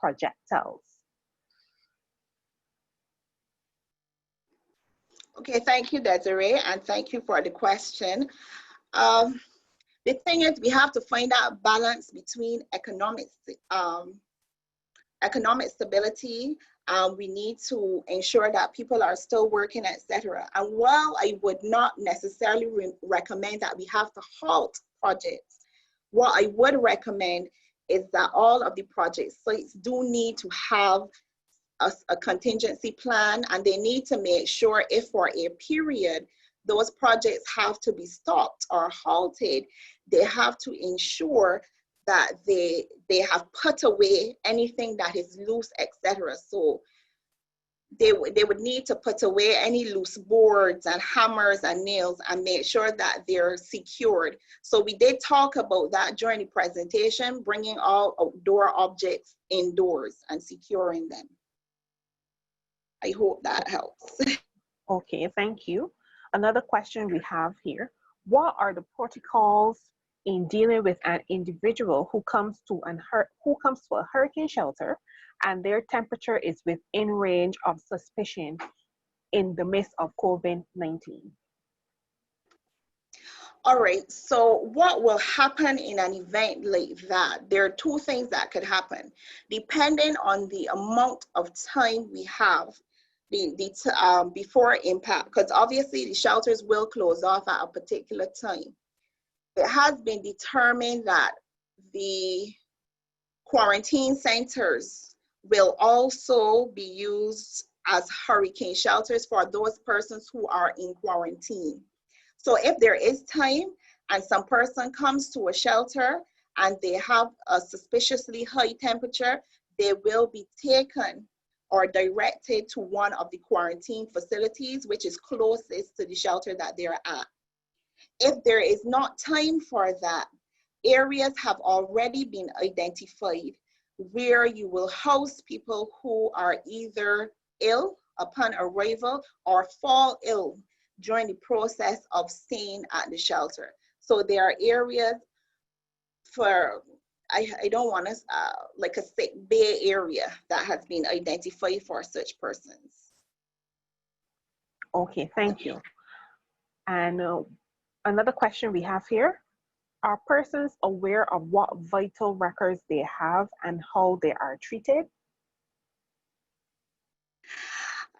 projectiles? Okay, thank you, Desiree, and thank you for the question. The thing is, we have to find that balance between economic stability. We need to ensure that people are still working, etc. And while I would not necessarily recommend that we have to halt projects, what I would recommend is that all of the project sites do need to have a contingency plan, and they need to make sure if for a period those projects have to be stopped or halted, they have to ensure that they have put away anything that is loose, etc. So they would need to put away any loose boards and hammers and nails and make sure that they're secured. So we did talk about that during the presentation, bringing all outdoor objects indoors and securing them. I hope that helps. Okay, thank you. Another question we have here: what are the protocols in dealing with an individual who comes to a hurricane shelter and their temperature is within range of suspicion in the midst of COVID-19? All right, so what will happen in an event like that? There are two things that could happen. Depending on the amount of time we have before impact, because obviously the shelters will close off at a particular time. It has been determined that the quarantine centers will also be used as hurricane shelters for those persons who are in quarantine. So if there is time and some person comes to a shelter and they have a suspiciously high temperature, they will be taken or directed to one of the quarantine facilities, which is closest to the shelter that they're at. If there is not time for that, areas have already been identified where you will house people who are either ill upon arrival or fall ill during the process of staying at the shelter. So there are areas for, I don't want to, like a sick bay area that has been identified for such persons. Okay, thank you. And another question we have here: are persons aware of what vital records they have and how they are treated?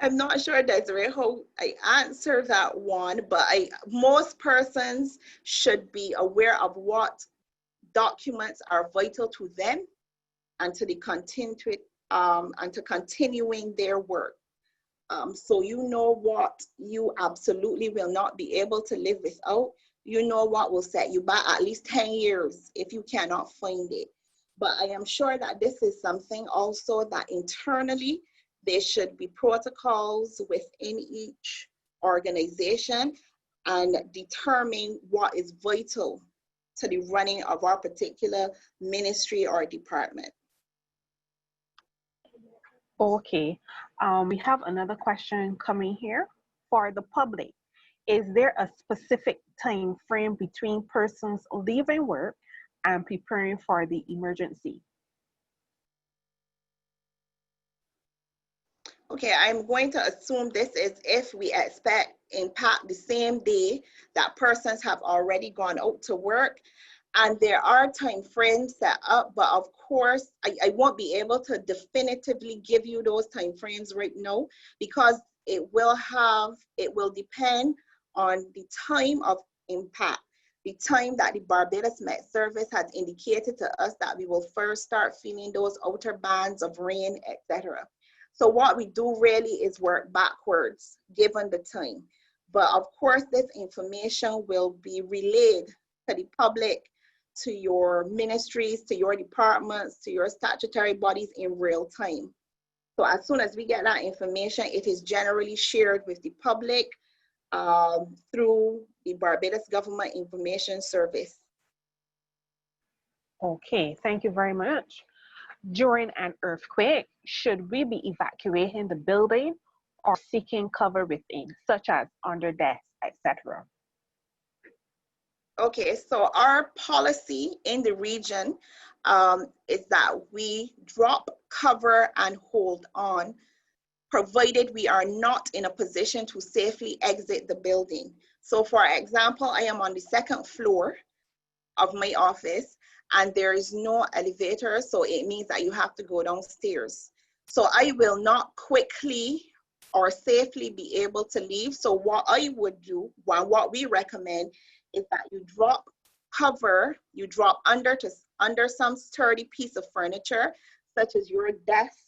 I'm not sure, Desiree, how I answer that one, but most persons should be aware of what documents are vital to them and to the continuing their work. So you know what you absolutely will not be able to live without. You know what will set you back at least 10 years if you cannot find it. But I am sure that this is something also that internally there should be protocols within each organization and determine what is vital to the running of our particular ministry or department. Okay, we have another question coming here. For the public, is there a specific time frame between persons leaving work and preparing for the emergency? Okay, I'm going to assume this is if we expect impact the same day that persons have already gone out to work. And there are time frames set up, but of course, I won't be able to definitively give you those time frames right now because it will depend on the time of impact, the time that the Barbados Met Service has indicated to us that we will first start feeling those outer bands of rain, etc. So what we do really is work backwards, given the time. But of course, this information will be relayed to the public, to your ministries, to your departments, to your statutory bodies in real time. So as soon as we get that information, it is generally shared with the public through the Barbados Government Information Service. Okay, thank you very much. During an earthquake, should we be evacuating the building or seeking cover within, such as under desks, etc.? Okay, so our policy in the region is that we drop, cover, and hold on, provided we are not in a position to safely exit the building. So for example, I am on the second floor of my office and there is no elevator, so it means that you have to go downstairs. So I will not quickly or safely be able to leave. So what I would do, what we recommend, is that you drop, cover, you drop under some sturdy piece of furniture, such as your desk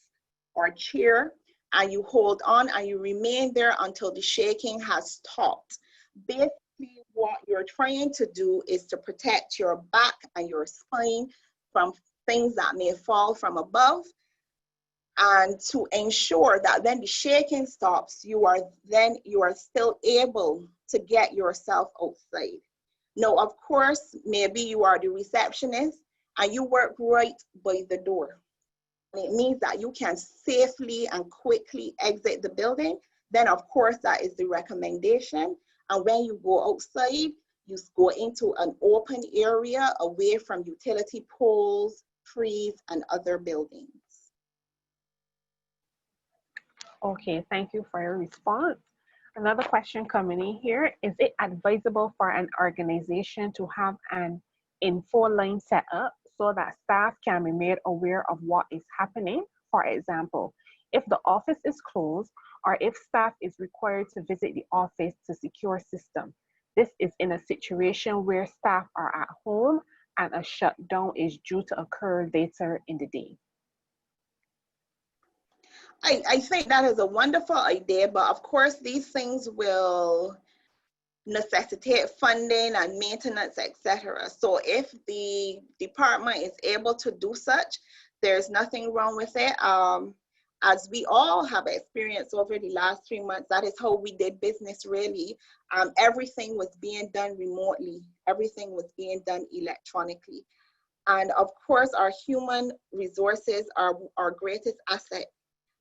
or chair, and you hold on and you remain there until the shaking has stopped. Basically, what you're trying to do is to protect your back and your spine from things that may fall from above, and to ensure that when the shaking stops, you are still able to get yourself outside. Now, of course, maybe you are the receptionist and you work right by the door. It means that you can safely and quickly exit the building. Then, of course, that is the recommendation. And when you go outside, you go into an open area away from utility poles, trees, and other buildings. Okay, thank you for your response. Another question coming in here: is it advisable for an organization to have an info line set up so that staff can be made aware of what is happening? For example, if the office is closed or if staff is required to visit the office to secure system. This is in a situation where staff are at home and a shutdown is due to occur later in the day. I think that is a wonderful idea, but of course these things will necessitate funding and maintenance, etc. So if the department is able to do such, there's nothing wrong with it. As we all have experienced over the last 3 months, that is how we did business really. Everything was being done remotely. Everything was being done electronically. And of course, our human resources are our greatest asset.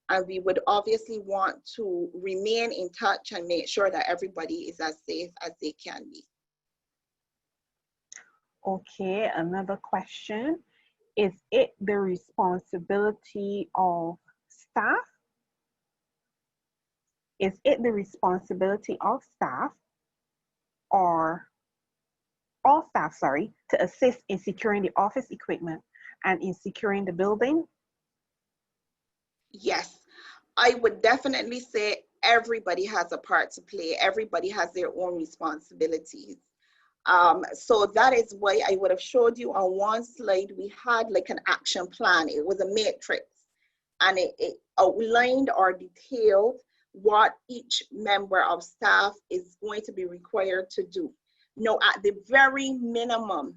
And we would obviously want to remain in touch and make sure that everybody is as safe as they can be. Okay, another question. Is it the responsibility of staff? Is it the responsibility of staff or all staff, sorry, to assist in securing the office equipment and in securing the building? Yes, I would definitely say everybody has a part to play. Everybody has their own responsibilities. So that is why I would have showed you on one slide, we had like an action plan. It was a matrix and it outlined or detailed what each member of staff is going to be required to do. Now, at the very minimum,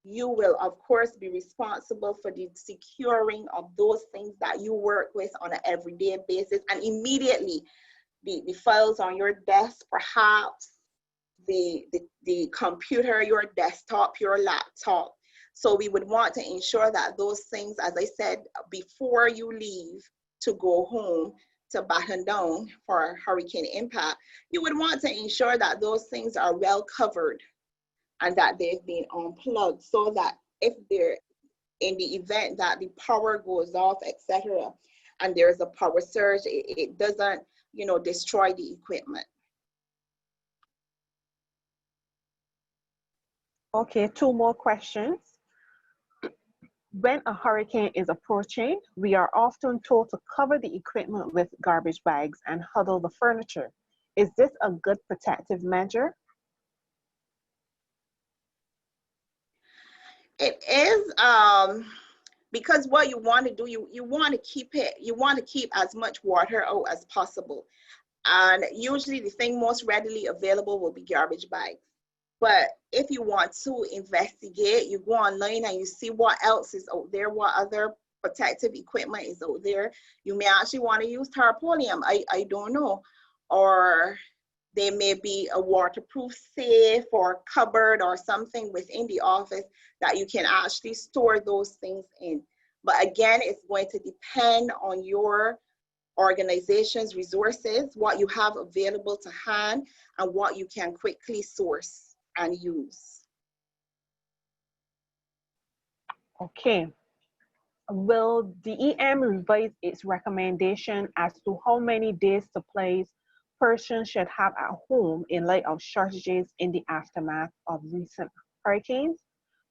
you will, of course, be responsible for the securing of those things that you work with on an everyday basis. And immediately, the files on your desk, perhaps the computer, your desktop, your laptop. So we would want to ensure that those things, as I said, before you leave to go home to batten down for hurricane impact, you would want to ensure that those things are well covered and that they've been unplugged, so that if they're in the event that the power goes off, etc., and there's a power surge, it doesn't, destroy the equipment. Okay, 2 more questions. When a hurricane is approaching, we are often told to cover the equipment with garbage bags and huddle the furniture. Is this a good protective measure? It is, because what you want to do, you want to keep as much water out as possible. And usually the thing most readily available will be garbage bags. But if you want to investigate, you go online and you see what else is out there, what other protective equipment is out there. You may actually want to use tarpaulin, I don't know. Or there may be a waterproof safe or cupboard or something within the office that you can actually store those things in. But again, it's going to depend on your organization's resources, what you have available to hand, and what you can quickly source and use. Okay. Will DEM revise its recommendation as to how many days supplies persons should have at home in light of shortages in the aftermath of recent hurricanes?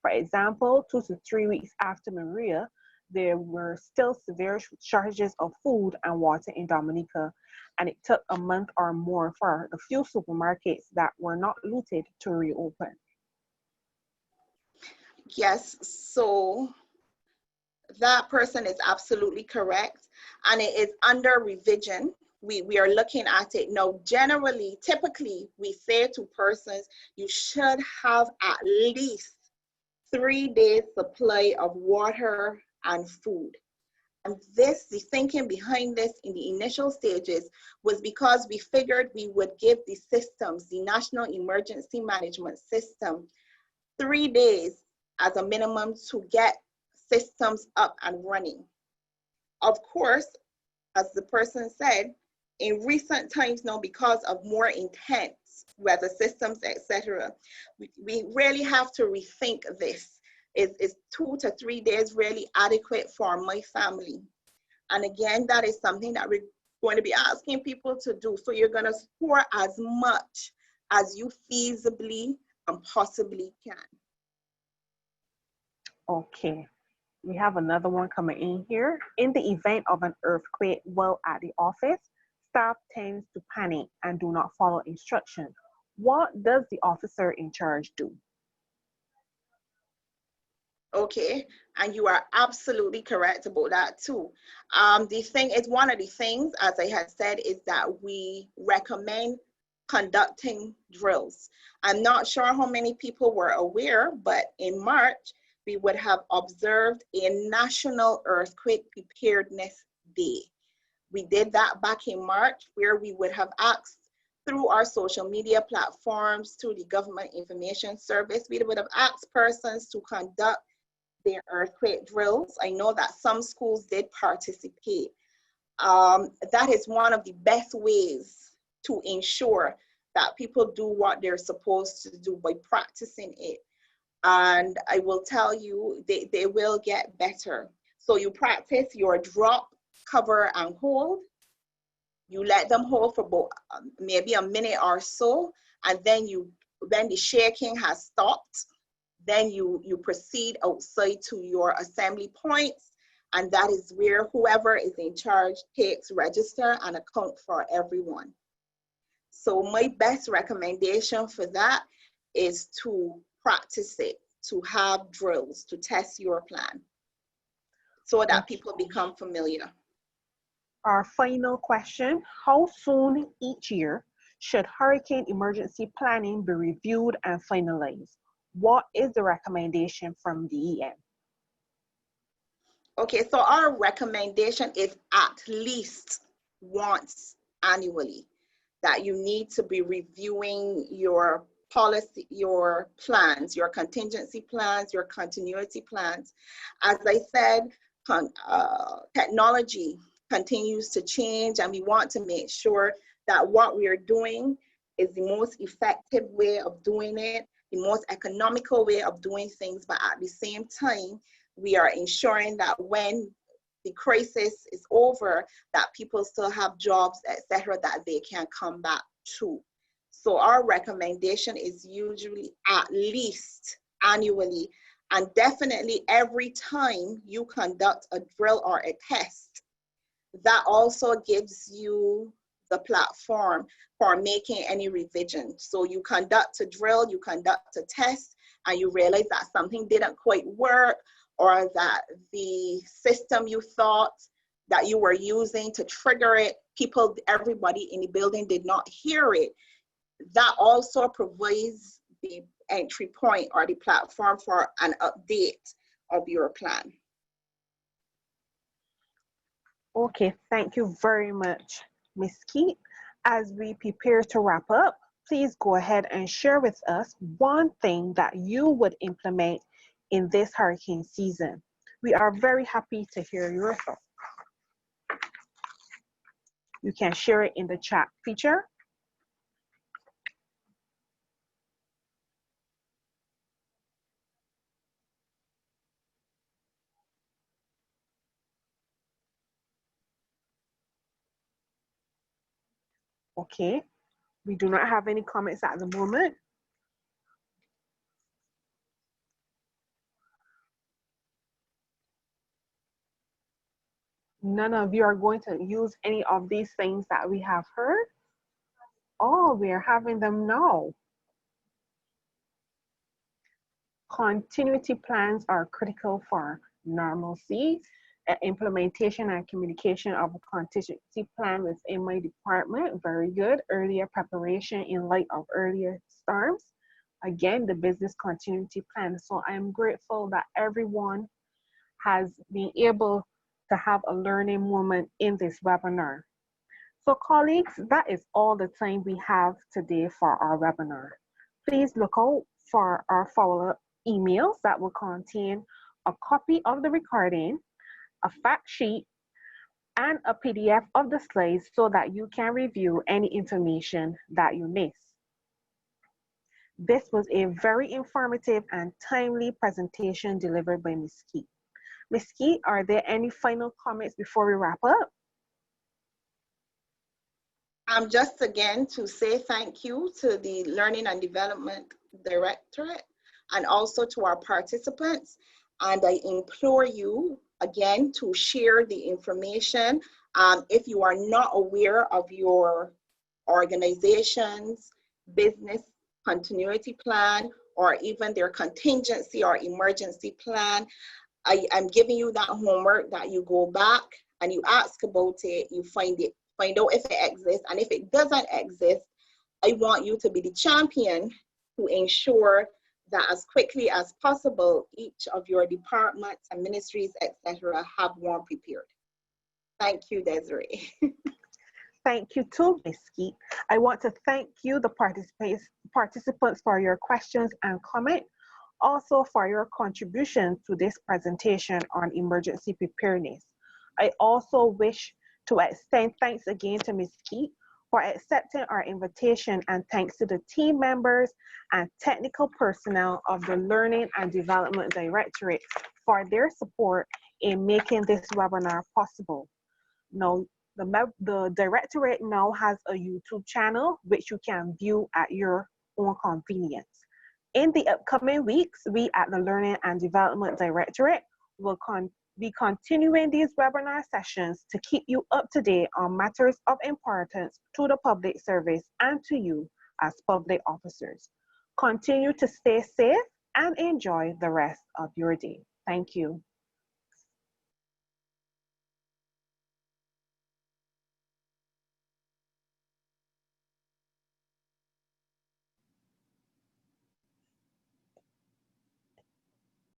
For example, 2 to 3 weeks after Maria, there were still severe shortages of food and water in Dominica, and it took a month or more for the few supermarkets that were not looted to reopen. Yes, so that person is absolutely correct, and it is under revision. We are looking at it now. Generally, typically, we say to persons, you should have at least 3 days supply of water and food. And this, the thinking behind this in the initial stages was because we figured we would give the systems, the National Emergency Management System, 3 days as a minimum to get systems up and running. Of course, as the person said, in recent times now, because of more intense weather systems, etc., we really have to rethink this. Is 2 to 3 days really adequate for my family? And again, that is something that we're going to be asking people to do. So you're going to store as much as you feasibly and possibly can. Okay. We have another one coming in here. In the event of an earthquake while at the office, staff tends to panic and do not follow instructions. What does the officer in charge do? Okay, and you are absolutely correct about that too. The thing is, one of the things, as I had said, is that we recommend conducting drills. I'm not sure how many people were aware, but in March, we would have observed a National Earthquake Preparedness Day. We did that back in March, where we would have asked through our social media platforms, through the Government Information Service, we would have asked persons to conduct their earthquake drills. I know that some schools did participate. That is one of the best ways to ensure that people do what they're supposed to do by practicing it. And I will tell you, they will get better. So you practice your drop, cover, and hold. You let them hold for about maybe a minute or so, and then when the shaking has stopped, then you proceed outside to your assembly points, and that is where whoever is in charge takes register and account for everyone. So my best recommendation for that is to practice it, to have drills, to test your plan so that people become familiar. Our final question, how soon each year should hurricane emergency planning be reviewed and finalized? What is the recommendation from DEM? Okay, so our recommendation is at least once annually that you need to be reviewing your policy, your plans, your contingency plans, your continuity plans. As I said, technology continues to change, and we want to make sure that what we are doing is the most effective way of doing it, the most economical way of doing things, but at the same time, we are ensuring that when the crisis is over, that people still have jobs, etc., that they can come back to. So our recommendation is usually at least annually, and definitely every time you conduct a drill or a test, that also gives you the platform for making any revision. So you conduct a drill, you conduct a test, and you realize that something didn't quite work, or that the system you thought that you were using to trigger it, everybody in the building did not hear it. That also provides the entry point or the platform for an update of your plan. Okay, thank you very much, Ms. Keith. As we prepare to wrap up, please go ahead and share with us one thing that you would implement in this hurricane season. We are very happy to hear your thoughts. You can share it in the chat feature. Okay, we do not have any comments at the moment. None of you are going to use any of these things that we have heard. Oh, we are having them now. Continuity plans are critical for normalcy. Implementation and communication of a contingency plan within my department. Very good. Earlier preparation in light of earlier storms. Again, the business continuity plan. So I am grateful that everyone has been able to have a learning moment in this webinar. So colleagues, that is all the time we have today for our webinar. Please look out for our follow-up emails that will contain a copy of the recording, a fact sheet, and a PDF of the slides so that you can review any information that you miss. This was a very informative and timely presentation delivered by Ms. Keith. Ms. Keith, are there any final comments before we wrap up? Just again to say thank you to the Learning and Development Directorate and also to our participants. And I implore you again to share the information. If you are not aware of your organization's business continuity plan or even their contingency or emergency plan, I'm giving you that homework that you go back and you ask about it, you find out if it exists, and if it doesn't exist, I want you to be the champion to ensure that as quickly as possible, each of your departments and ministries, etc., have one prepared. Thank you, Desiree. Thank you too, Ms. Keith. I want to thank you, the participants, for your questions and comments, also for your contribution to this presentation on emergency preparedness. I also wish to extend thanks again to Ms. Keith for accepting our invitation, and thanks to the team members and technical personnel of the Learning and Development Directorate for their support in making this webinar possible. Now, the Directorate now has a YouTube channel which you can view at your own convenience. In the upcoming weeks, we at the Learning and Development Directorate will be continuing these webinar sessions to keep you up to date on matters of importance to the public service and to you as public officers. Continue to stay safe and enjoy the rest of your day. Thank you.